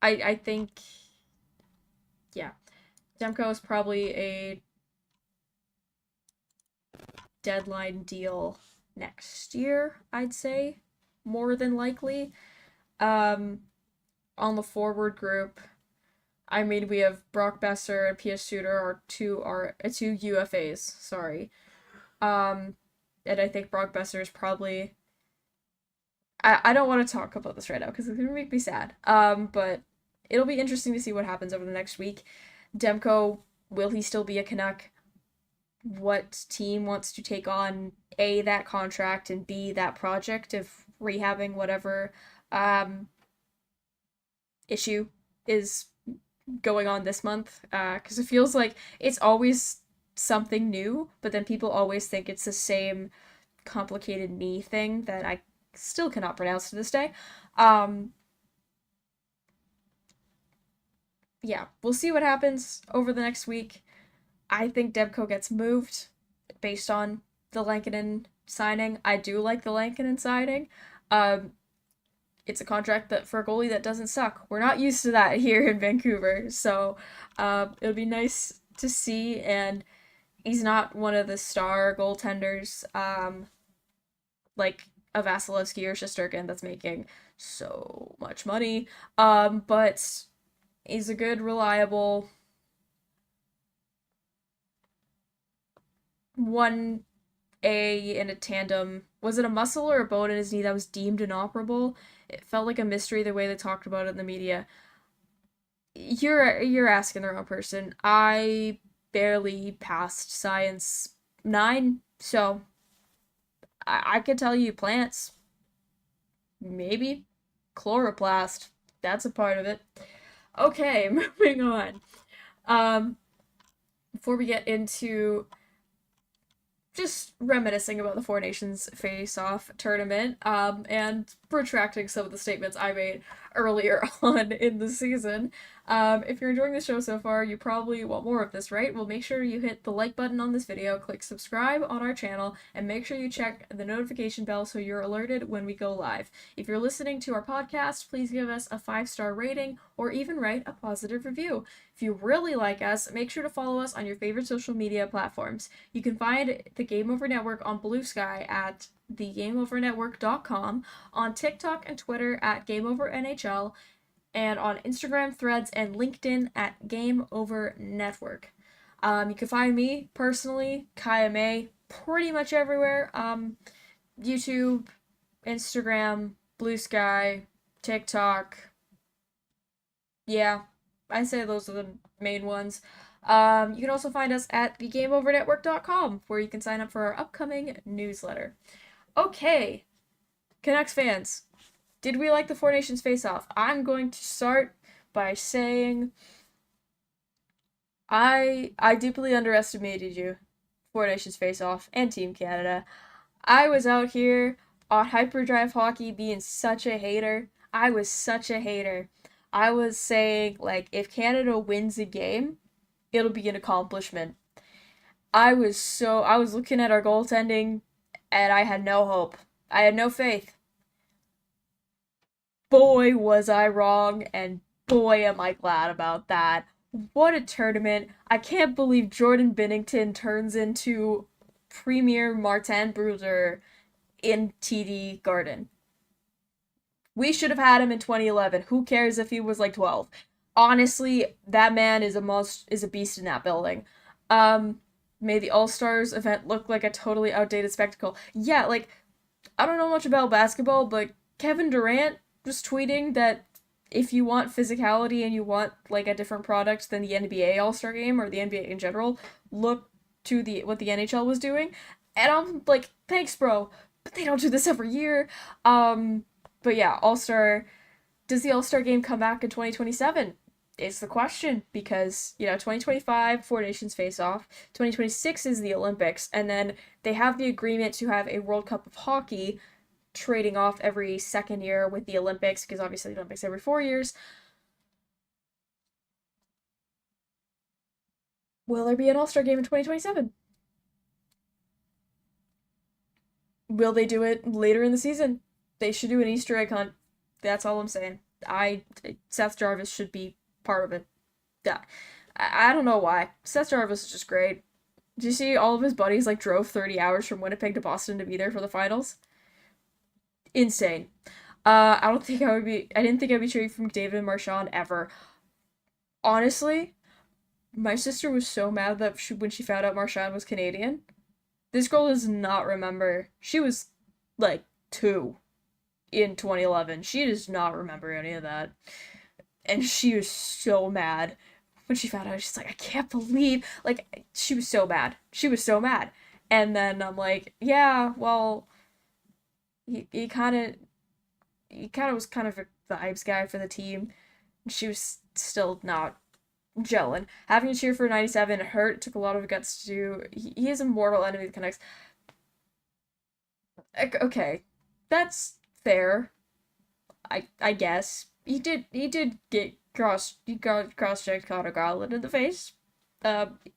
I think, yeah, Demko is probably a deadline deal next year, I'd say, more than likely. On the forward group, I mean, we have Brock Besser and P.S. Suter are two UFAs. Sorry, and I think Brock Besser is probably. I don't want to talk about this right now because it's gonna make me sad. But it'll be interesting to see what happens over the next week. Demko, will he still be a Canuck? What team wants to take on A, that contract, and B, that project of rehabbing whatever issue is going on this month? Because it feels like it's always something new, but then people always think it's the same complicated knee thing that I still cannot pronounce to this day. Yeah, we'll see what happens over the next week. I think Demko gets moved based on the Lankinen signing. I do like the Lankinen signing. It's a contract that for a goalie that doesn't suck. We're not used to that here in Vancouver, so it'll be nice to see. And he's not one of the star goaltenders like a Vasilevsky or Shesterkin that's making so much money. But he's a good, reliable 1A in a tandem. Was it a muscle or a bone in his knee that was deemed inoperable? It felt like a mystery the way they talked about it in the media. You're asking the wrong person. I barely passed Science 9, so I could tell you plants. Maybe. Chloroplast. That's a part of it. Okay, moving on. Before we get into just reminiscing about the Four Nations face-off tournament, and retracting some of the statements I made earlier on in the season. If you're enjoying the show so far, you probably want more of this, right? Well, make sure you hit the like button on this video, click subscribe on our channel, and make sure you check the notification bell so you're alerted when we go live. If you're listening to our podcast, please give us a 5-star rating or even write a positive review. If you really like us, make sure to follow us on your favorite social media platforms. You can find the Game Over Network on Blue Sky at thegameovernetwork.com, on TikTok and Twitter at GameOverNHL, and on Instagram, Threads, and LinkedIn at Game Over Network. You can find me personally, Kaja May, pretty much everywhere. YouTube, Instagram, Blue Sky, TikTok. Yeah, I say those are the main ones. You can also find us at thegameovernetwork.com, where you can sign up for our upcoming newsletter. Okay, Canucks fans, did we like the Four Nations face-off? I'm going to start by saying I deeply underestimated you, Four Nations face-off, and Team Canada. I was out here on Hyperdrive Hockey being such a hater. I was such a hater. I was saying, like, if Canada wins a game, it'll be an accomplishment. I was looking at our goaltending, and I had no hope. I had no faith. Boy, was I wrong, and boy, am I glad about that. What a tournament. I can't believe Jordan Binnington turns into Premier Martin Brouwer in TD Garden. We should have had him in 2011. Who cares if he was like 12? Honestly, that man is a beast in that building. Made the All-Stars event look like a totally outdated spectacle. Yeah, like, I don't know much about basketball, but Kevin Durant was tweeting that if you want physicality and you want, like, a different product than the NBA All-Star Game or the NBA in general, look to what the NHL was doing. And I'm like, thanks, bro. but they don't do this every year. But yeah, All-Star, does the All-Star game come back in 2027? Is the question, because 2025 Four Nations face off, 2026 is the Olympics, and then they have the agreement to have a World Cup of Hockey trading off every second year with the Olympics, because obviously the Olympics every 4 years. Will there be an All-Star game in 2027? Will they do it later in the season? They should do an Easter egg hunt. That's all I'm saying. Seth Jarvis should be part of it. Yeah. I don't know why. Seth Jarvis is just great. Did you see all of his buddies like drove 30 hours from Winnipeg to Boston to be there for the finals? Insane. I didn't think I'd be cheering for McDavid and Marchand ever. Honestly, my sister was so mad that when she found out Marchand was Canadian. This girl does not remember. She was like 2 in 2011. She does not remember any of that. And she was so mad when she found out. She's like, I can't believe. Like, she was so mad. She was so mad. And then I'm like, yeah, well, he kind of was kind of a vibes guy for the team. She was still not gelling. Having to cheer for 97 hurt. It took a lot of guts to do. He is a mortal enemy of the Canucks. Okay, that's fair. I guess he did get cross-checked Connor Garland in the face.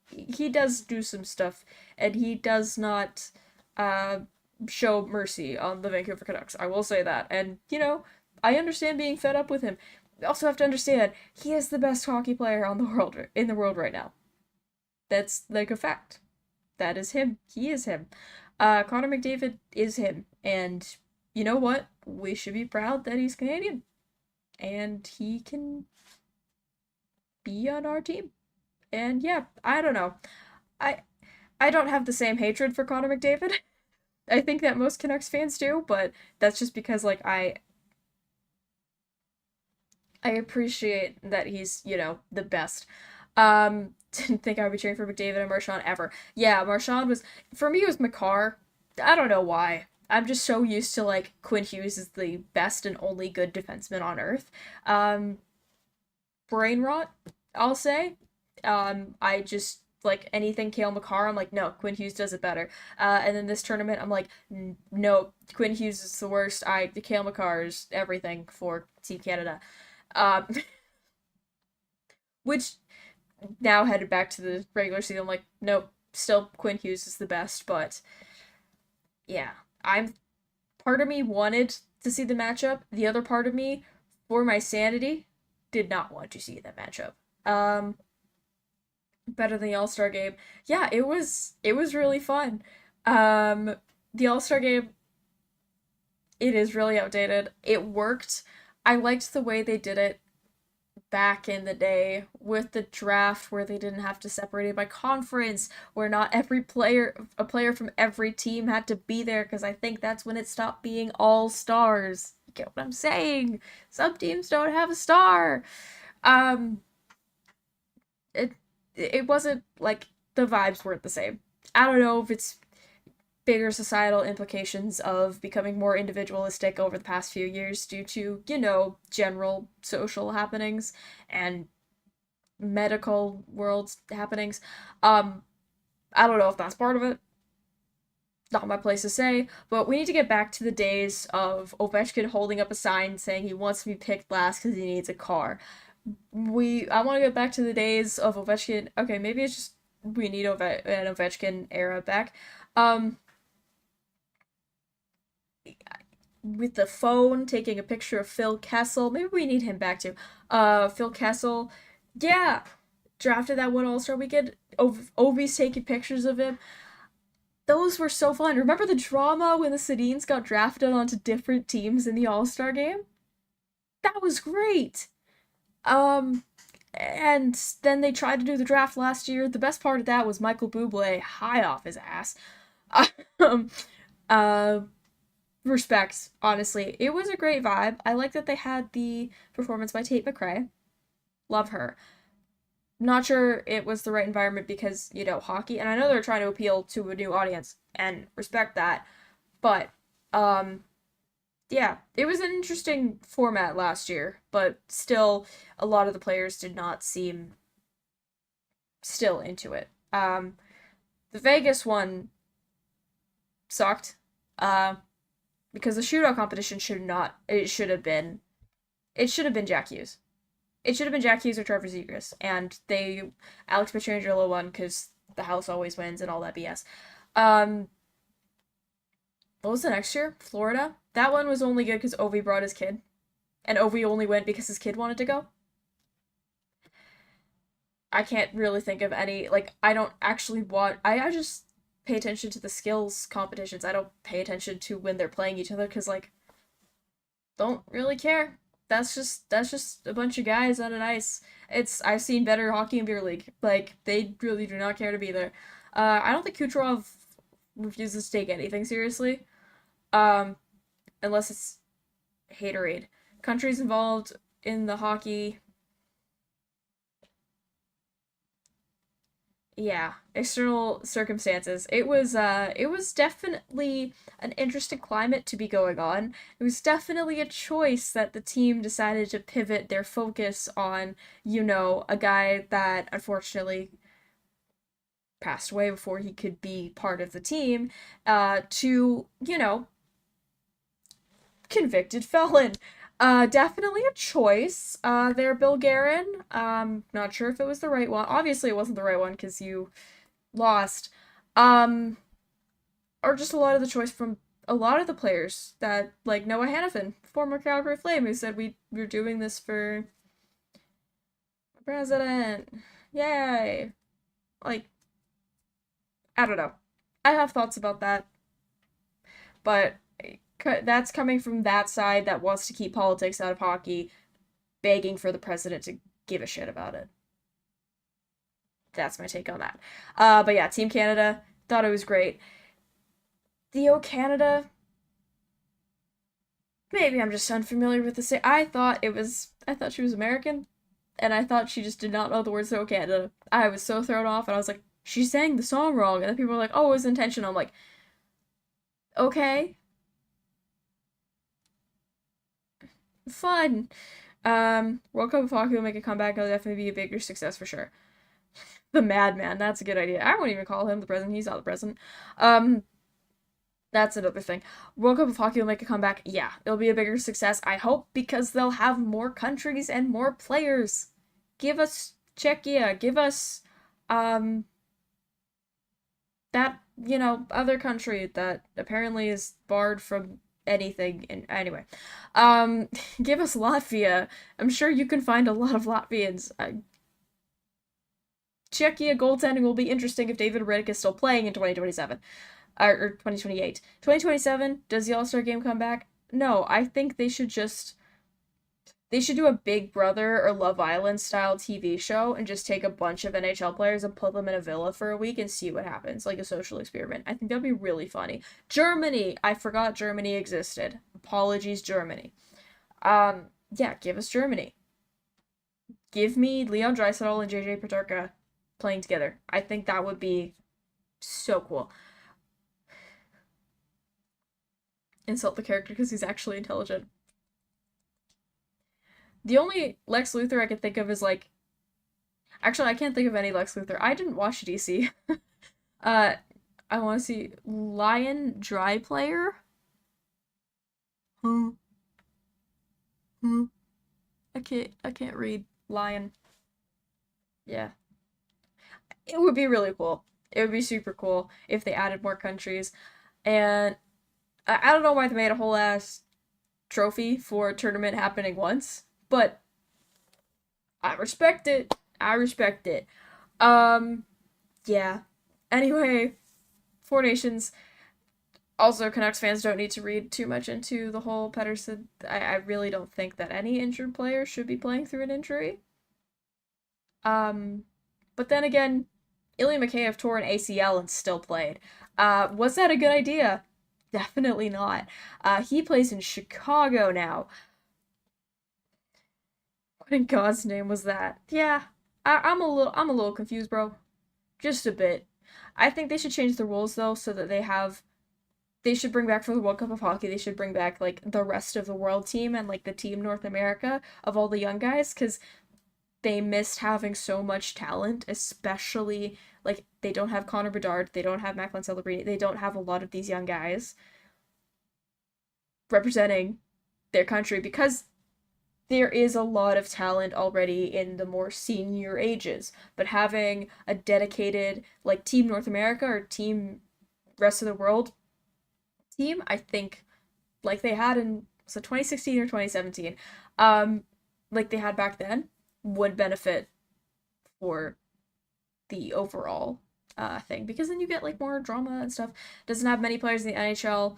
He does do some stuff, and he does not show mercy on the Vancouver Canucks. I will say that, and I understand being fed up with him. We also have to understand he is the best hockey player in the world right now. That's like a fact. That is him. He is him. Connor McDavid is him, and you know what? We should be proud that he's Canadian, and he can be on our team. And yeah, I don't know. I I don't have the same hatred for Connor McDavid. I think that most Canucks fans do, but that's just because like I appreciate that he's, the best. Didn't think I would be cheering for McDavid and Marchand ever. Yeah, Marchand was, for me, it was McCarr. I don't know why. I'm just so used to, like, Quinn Hughes is the best and only good defenseman on earth. Um, Brain rot, I'll say. I just, like, anything Cale Makar, I'm like, no, Quinn Hughes does it better. And then this tournament, I'm like, no, Quinn Hughes is the worst. The Cale Makar is everything for Team Canada. Um, which now headed back to the regular season, I'm like, nope, still Quinn Hughes is the best, but yeah, part of me wanted to see the matchup. The other part of me, for my sanity, did not want to see that matchup. Better than the All-Star game. Yeah, it was really fun. The All-Star game, it is really outdated. It worked. I liked the way they did it back in the day with the draft where they didn't have to separate it by conference, where not a player from every team had to be there, because I think that's when it stopped being all stars. You get what I'm saying? Some teams don't have a star. Um, it it wasn't like the vibes weren't the same. I don't know if it's bigger societal implications of becoming more individualistic over the past few years due to, general social happenings and medical world happenings. Um, I don't know if that's part of it. Not my place to say, but we need to get back to the days of Ovechkin holding up a sign saying he wants to be picked last because he needs a car. I want to get back to the days of Ovechkin. Okay, maybe it's just we need an Ovechkin era back. Um, with the phone, taking a picture of Phil Kessel. Maybe we need him back too. Phil Kessel, yeah, drafted that one All Star weekend. Ovi's taking pictures of him. Those were so fun. Remember the drama when the Sedins got drafted onto different teams in the All Star game? That was great. Um, and then they tried to do the draft last year. The best part of that was Michael Bublé high off his ass. Um, uh, Respect, honestly. It was a great vibe. I like that they had the performance by Tate McRae. Love her. Not sure it was the right environment because, hockey, and I know they're trying to appeal to a new audience, and respect that, but Um, yeah, it was an interesting format last year, but still, a lot of the players did not seem still into it. The Vegas one sucked. Uh, because the shootout competition should not. It should have been. It should have been Jack Hughes. It should have been Jack Hughes or Trevor Zegras, and Alex Pietrangelo won because the house always wins and all that BS. Um, what was the next year? Florida. That one was only good because Ovi brought his kid, and Ovi only went because his kid wanted to go. I can't really think of any. Like, I don't actually want. I just pay attention to the skills competitions. I don't pay attention to when they're playing each other because like don't really care. That's just a bunch of guys on an ice. I've seen better hockey in beer league. Like they really do not care to be there. I don't think Kucherov refuses to take anything seriously. Um, unless it's haterade. Countries involved in the hockey. Yeah, external circumstances. It was definitely an interesting climate to be going on. It was definitely a choice that the team decided to pivot their focus on, a guy that unfortunately passed away before he could be part of the team, to, convicted felon. Definitely a choice. There, Bill Guerin. Not sure if it was the right one. Obviously, it wasn't the right one because you lost. Um, or just a lot of the choice from a lot of the players that, like Noah Hannafin, former Calgary Flame, who said we're doing this for president. Yay! Like, I don't know. I have thoughts about that, but that's coming from that side that wants to keep politics out of hockey, begging for the president to give a shit about it. That's my take on that. But yeah, Team Canada, thought it was great. The O Canada, maybe I'm just unfamiliar with the say. I thought she was American, and I thought she just did not know the words to O Canada. I was so thrown off, and I was like, she sang the song wrong, and then people were like, oh, it was intentional. I'm like, okay, fun. World Cup of Hockey will make a comeback. It'll definitely be a bigger success for sure. The Madman, that's a good idea. I won't even call him the president. He's not the president. Um, that's another thing. World Cup of Hockey will make a comeback. Yeah, it'll be a bigger success, I hope, because they'll have more countries and more players. Give us Czechia. Give us, um, that, other country that apparently is barred from anything. And anyway, um, give us Latvia. I'm sure you can find a lot of Latvians. Czechia goaltending will be interesting if David Rittich is still playing in 2027. Or 2028. 2027, does the All-Star game come back? No, I think they should do a Big Brother or Love Island style TV show and just take a bunch of NHL players and put them in a villa for a week and see what happens, like a social experiment. I think that'd be really funny. Germany, I forgot Germany existed. Apologies, Germany. Yeah, give us Germany. Give me Leon Draisaitl and JJ Peterka playing together. I think that would be so cool. Insult the character because he's actually intelligent. The only Lex Luthor I can think of is like, actually I can't think of any Lex Luthor. I didn't watch DC. uh, I want to see Lion Dry Player. Hmm. Hmm. I can't read Lion. Yeah. It would be really cool. It would be super cool if they added more countries. And I don't know why they made a whole ass trophy for a tournament happening once, but I respect it. I respect it. Um, yeah. Anyway, Four Nations. Also, Canucks fans don't need to read too much into the whole Pettersson. I really don't think that any injured player should be playing through an injury. Um, but then again, Ilya Mikheyev tore an ACL and still played. Was that a good idea? Definitely not. He plays in Chicago now. What in God's name was that? Yeah, I'm a little confused, bro. Just a bit. I think they should change the rules though, so that they have they should bring back for the World Cup of Hockey, they should bring back, like, the rest of the world team and, like, the Team North America of all the young guys, because they missed having so much talent, especially, like, they don't have Connor Bedard, they don't have Macklin Celebrini, they don't have a lot of these young guys representing their country, because there is a lot of talent already in the more senior ages, but having a dedicated, like, Team North America or Team Rest of the World team, I think, like they had in, so 2016 or 2017, like they had back then, would benefit for the overall thing, because then you get, like, more drama and stuff. Doesn't have many players in the NHL.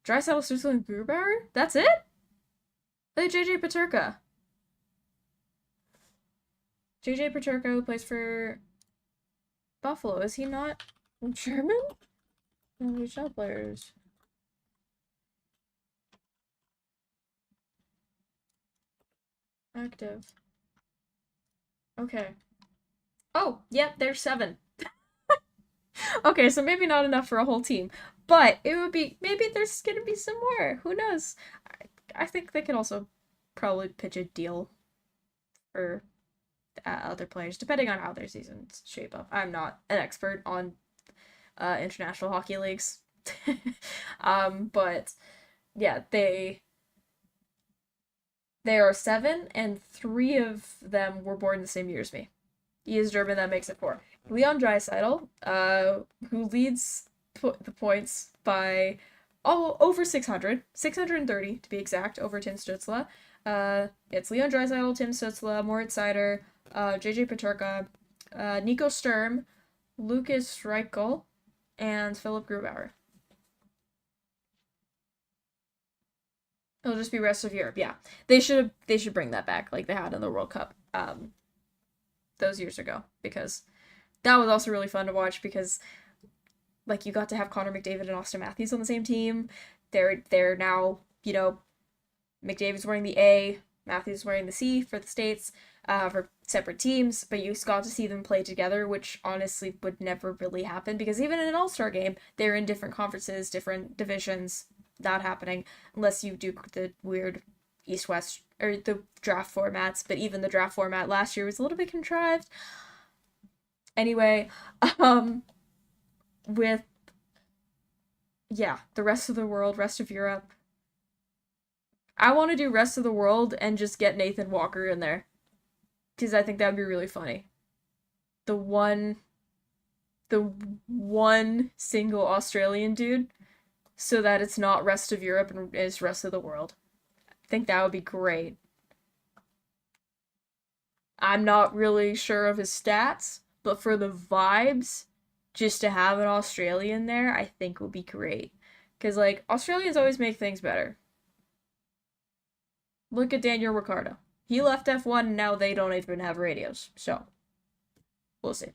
Draisaitl, Stutzle, and Grubauer? That's it? JJ Peterka. JJ Peterka, who plays for Buffalo. Is he not German? NHL players. Active. Okay. Oh, yep, there's 7. Okay, so maybe not enough for a whole team. But it would be, maybe there's gonna be some more. Who knows? I think they could also probably pitch a deal for other players, depending on how their seasons shape up. I'm not an expert on international hockey leagues. But yeah, they are 7, and 3 of them were born the same year as me. He is German, that makes it 4. Leon Draisaitl, who leads the points by over 600, 630 to be exact, over Tim Stützle. It's Leon Draisaitl, Tim Stützle, Moritz Seider, JJ Peterka, Nico Sturm, Lucas Reichel, and Philip Grubauer. It'll just be rest of Europe. Yeah, they should bring that back like they had in the World Cup those years ago, because that was also really fun to watch, because, like, you got to have Connor McDavid and Austin Matthews on the same team. They're now, you know, McDavid's wearing the A, Matthews wearing the C for the States, for separate teams, but you got to see them play together, which honestly would never really happen, because even in an all-star game, they're in different conferences, different divisions, not happening, unless you do the weird East-West, or the draft formats, but even the draft format last year was a little bit contrived. Anyway, with, yeah, the rest of the world, rest of Europe, I want to do rest of the world and just get Nathan Walker in there, because I think that would be really funny. The one single Australian dude, so that it's not rest of Europe and is rest of the world. I think that would be great. I'm not really sure of his stats, but for the vibes, just to have an Australian there, I think would be great. Because, like, Australians always make things better. Look at Daniel Ricciardo. He left F1 and now they don't even have radios. So, we'll see.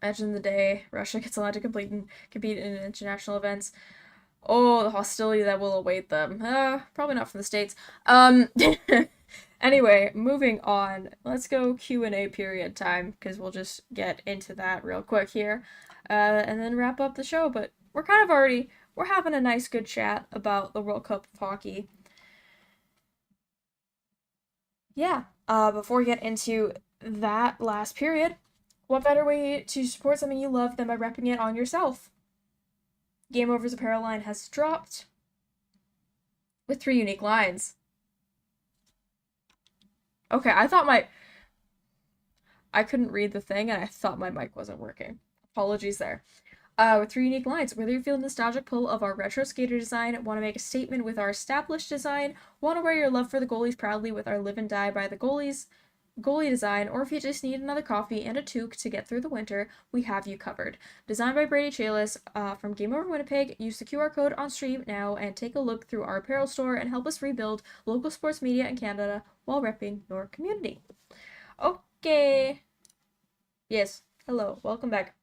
Imagine the day Russia gets allowed to compete in international events. Oh, the hostility that will await them. Probably not from the States. Anyway, moving on. Let's go Q&A period time, because we'll just get into that real quick here. And then wrap up the show. But we're having a nice good chat about the World Cup of Hockey. Yeah, before we get into that last period, what better way to support something you love than by repping it on yourself? Game Over's apparel line has dropped with 3 unique lines. Okay, I couldn't read the thing and I thought my mic wasn't working. Apologies there. With 3 unique lines. Whether you feel nostalgic pull of our retro skater design, want to make a statement with our established design, want to wear your love for the goalies proudly with our live and die by the goalie design, or if you just need another coffee and a toque to get through the winter, we have you covered. Designed by Brady Chalis from Game Over Winnipeg, use the QR code on stream now and take a look through our apparel store and help us rebuild local sports media in Canada while repping your community. Okay. Yes. Hello. Welcome back.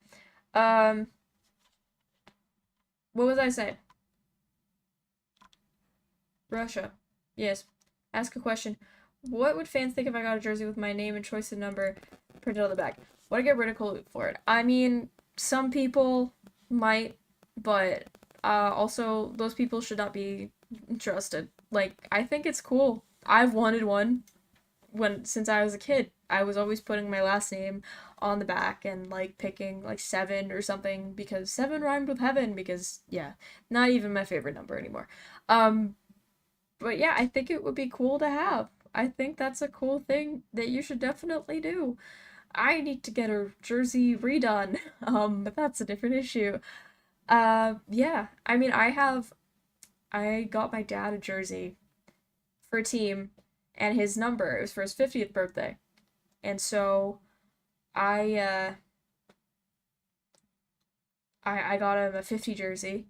What was I saying? Russia. Yes. Ask a question. What would fans think if I got a jersey with my name and choice of number printed on the back? Would I get ridiculed for it? I mean, some people might, but Also, those people should not be trusted. Like, I think it's cool. I've wanted one since I was a kid. I was always putting my last name on the back and like picking like 7 or something because 7 rhymed with heaven because yeah, not even my favorite number anymore. Um but yeah, I think it would be cool to have. I think that's a cool thing that you should definitely do. I need to get a jersey redone. But that's a different issue. Yeah. I mean, I got my dad a jersey for a team and his number. It was for his 50th birthday. And so I uh I got him a 50 jersey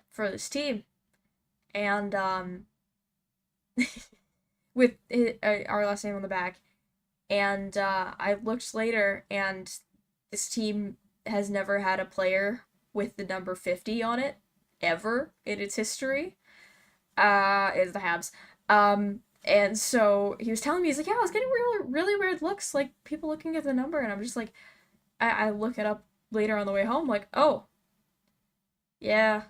for this team and with our last name on the back. And I looked later and this team has never had a player with the number 50 on it ever in its history. Is the Habs. And so he was telling me, he's like, yeah, I was getting really weird looks, like people looking at the number, and I'm just like, I look it up later on the way home, like, oh, yeah,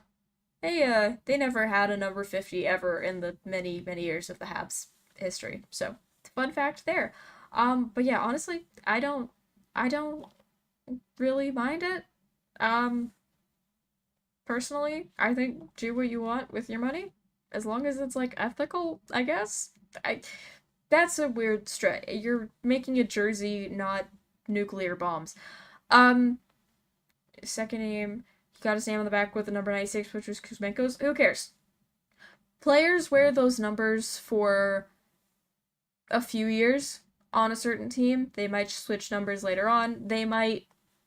they never had a number 50 ever in the many years of the Habs history. So, fun fact there. But yeah, honestly, I don't really mind it. Um, Personally, I think do what you want with your money, as long as it's like ethical, I guess. I That's a weird stretch. You're making a jersey, not nuclear bombs. Um, Second name, he got his name on the back with the number 96, which was Kuzmenko's. Who cares? Players wear those numbers for a few years on a certain team. They might switch numbers later on. They might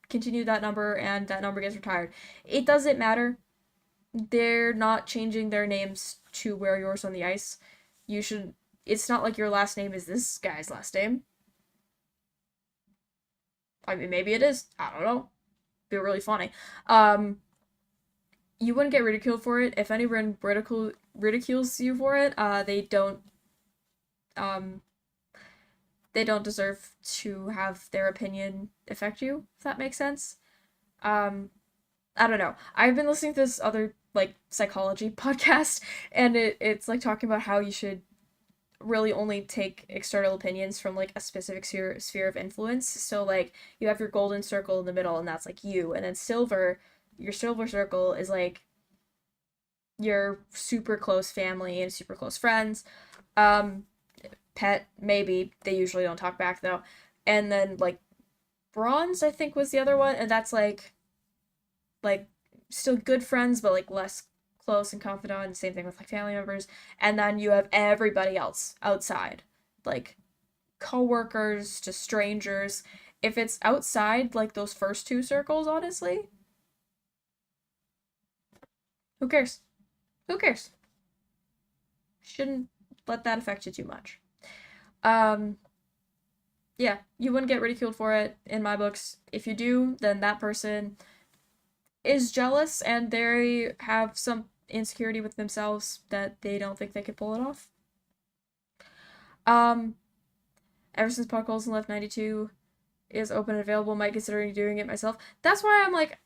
continue that number and that number gets retired. It doesn't matter. They're not changing their names to wear yours on the ice. You should. It's not like your last name is this guy's last name. I mean, maybe it is. I don't know. Be really funny. Um, you wouldn't get ridiculed for it. If anyone ridicules you for it, um they don't deserve to have their opinion affect you, if that makes sense. Um, I don't know. I've been listening to this other like psychology podcast, and it's like talking about how you should really only take external opinions from like a specific sphere of influence. So like you have your golden circle in the middle, and that's like you, and then your silver circle is like your super close family and super close friends. Um, Pet, maybe. They usually don't talk back though. And then like bronze, I think was the other one, and that's like still good friends but like less close and confidant, and same thing with like family members. And then you have everybody else outside. Like coworkers to strangers. If it's outside like those first two circles, honestly, who cares? Who cares? Shouldn't let that affect you too much. Um, yeah, you wouldn't get ridiculed for it in my books. If you do, then that person is jealous and they have some insecurity with themselves that they don't think they could pull it off. Um, Ever since Puck Holes and Left 92 is open and available, might consider doing it myself. That's why I'm like,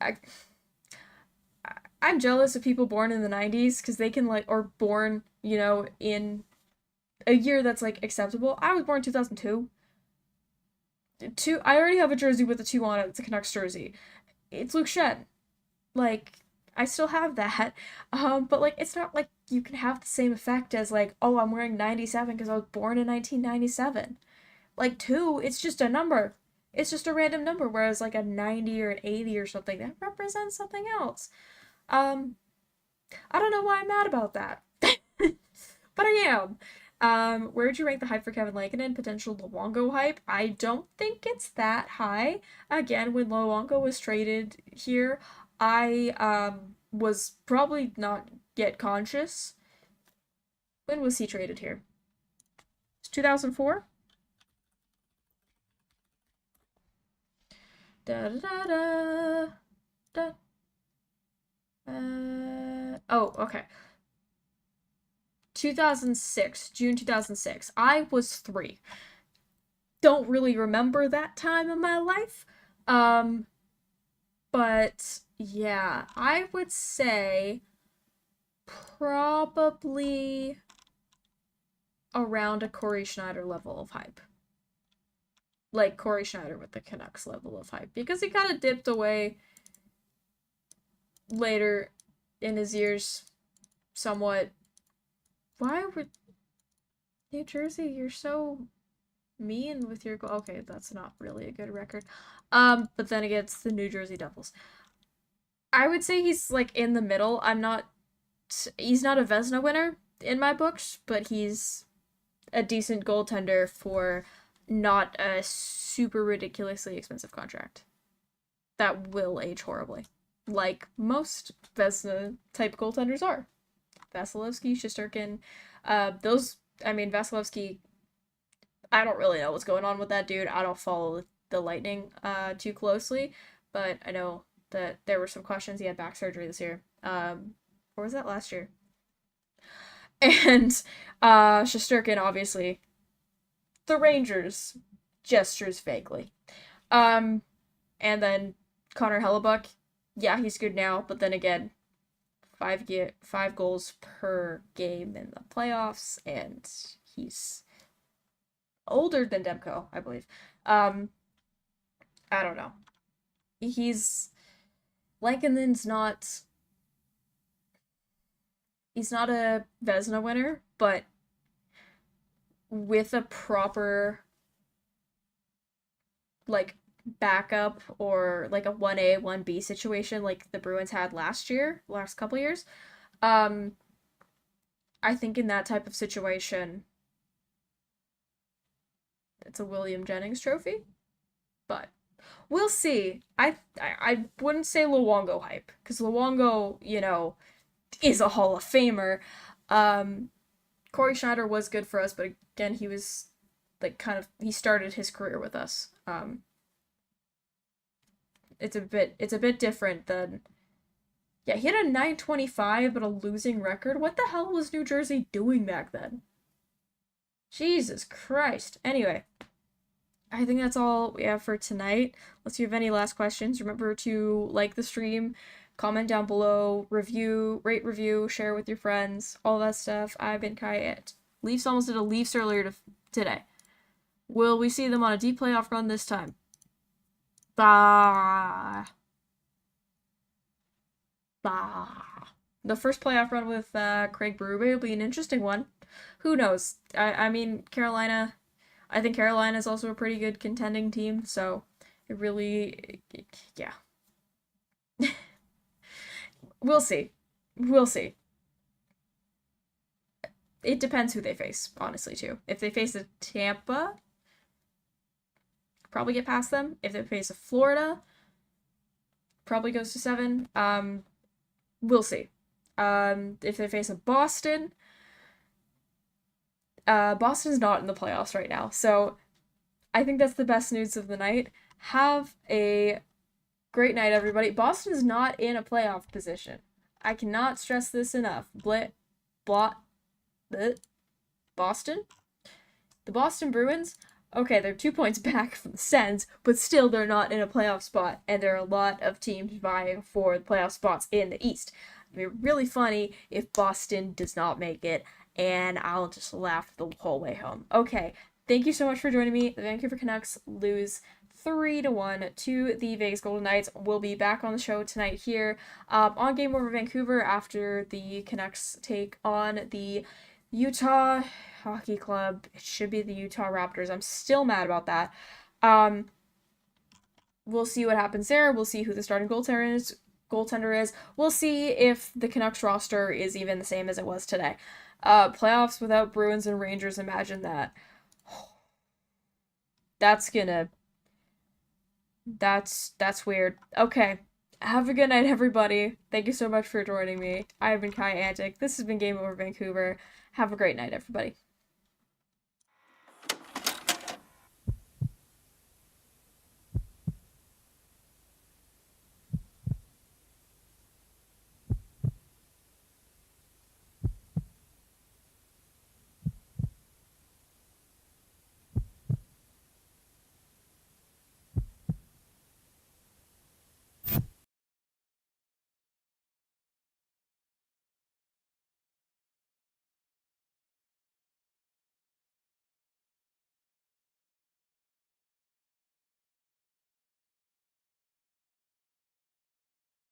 I'm jealous of people born in the 90s because they can like, or born, in a year that's like acceptable. I was born 2002. I already have a jersey with a 2 on it. It's a Canucks jersey. It's Luke Shen. Like, I still have that. But like, it's not like you can have the same effect as like, oh, I'm wearing 97 because I was born in 1997. Like 2, it's just a number. It's just a random number, whereas like a 90 or an 80 or something, that represents something else. Um, I don't know why I'm mad about that. But I am. Where would you rank the hype for Kevin Lankinen? Potential Luongo hype? I don't think it's that high. Again, when Luongo was traded here, I was probably not yet conscious. When was he traded here? It's 2004? Da da da da. Da. Oh, okay. 2006, June 2006. I was 3. Don't really remember that time in my life. But Yeah, I would say probably around a Corey Schneider level of hype. Like Corey Schneider with the Canucks level of hype. Because he kind of dipped away later in his years somewhat. Why would New Jersey, you're so mean with your goal. Okay, that's not really a good record. But then again, it's the New Jersey Devils. I would say he's like in the middle. He's not a Vezina winner in my books, but he's a decent goaltender for not a super ridiculously expensive contract that will age horribly, like most Vezina type goaltenders are. Vasilevsky, Shesterkin, Vasilevsky, I don't really know what's going on with that dude. I don't follow the Lightning too closely, but I know that there were some questions. He had back surgery this year. Or was that last year? And Shesterkin, obviously, the Rangers gestures vaguely. And then Connor Hellebuck, yeah, he's good now, but then again, five goals per game in the playoffs, and he's older than Demko, I believe. I don't know. Lankinen he's not a Vezina winner, but with a proper like backup or like a 1A, 1B situation like the Bruins had last couple years, I think in that type of situation it's a William Jennings trophy, but we'll see. I wouldn't say Luongo hype, because Luongo, is a Hall of Famer. Corey Schneider was good for us, but again, he was like he started his career with us. It's a bit different than, yeah, he had a 925 but a losing record. What the hell was New Jersey doing back then? Jesus Christ. Anyway, I think that's all we have for tonight. Unless you have any last questions, remember to like the stream, comment down below, rate review, share with your friends, all that stuff. I've been Kaja. Leafs almost did a Leafs earlier today. Will we see them on a deep playoff run this time? Bah. The first playoff run with Craig Berube will be an interesting one. Who knows? I mean, Carolina. I think Carolina is also a pretty good contending team, so it really, yeah. We'll see. It depends who they face, honestly, too. If they face a Tampa, probably get past them. If they face a Florida, probably goes to 7. We'll see. If they face a Boston, Boston's not in the playoffs right now, so I think that's the best news of the night. Have a great night, everybody. Boston's not in a playoff position. I cannot stress this enough. Boston? The Boston Bruins? Okay, they're 2 points back from the Sens, but still they're not in a playoff spot, and there are a lot of teams vying for the playoff spots in the East. It'd be really funny if Boston does not make it, and I'll just laugh the whole way home. Okay, thank you so much for joining me. The Vancouver Canucks lose 3-1 to the Vegas Golden Knights. We'll be back on the show tonight here on Game Over Vancouver after the Canucks take on the Utah Hockey Club. It should be the Utah Raptors. I'm still mad about that. We'll see what happens there. We'll see who the starting goaltender is. We'll see if the Canucks roster is even the same as it was today. Playoffs without Bruins and Rangers, imagine that. That's weird. Okay. Have a good night, everybody. Thank you so much for joining me. I've been Kaja Antic. This has been Game Over Vancouver. Have a great night, everybody.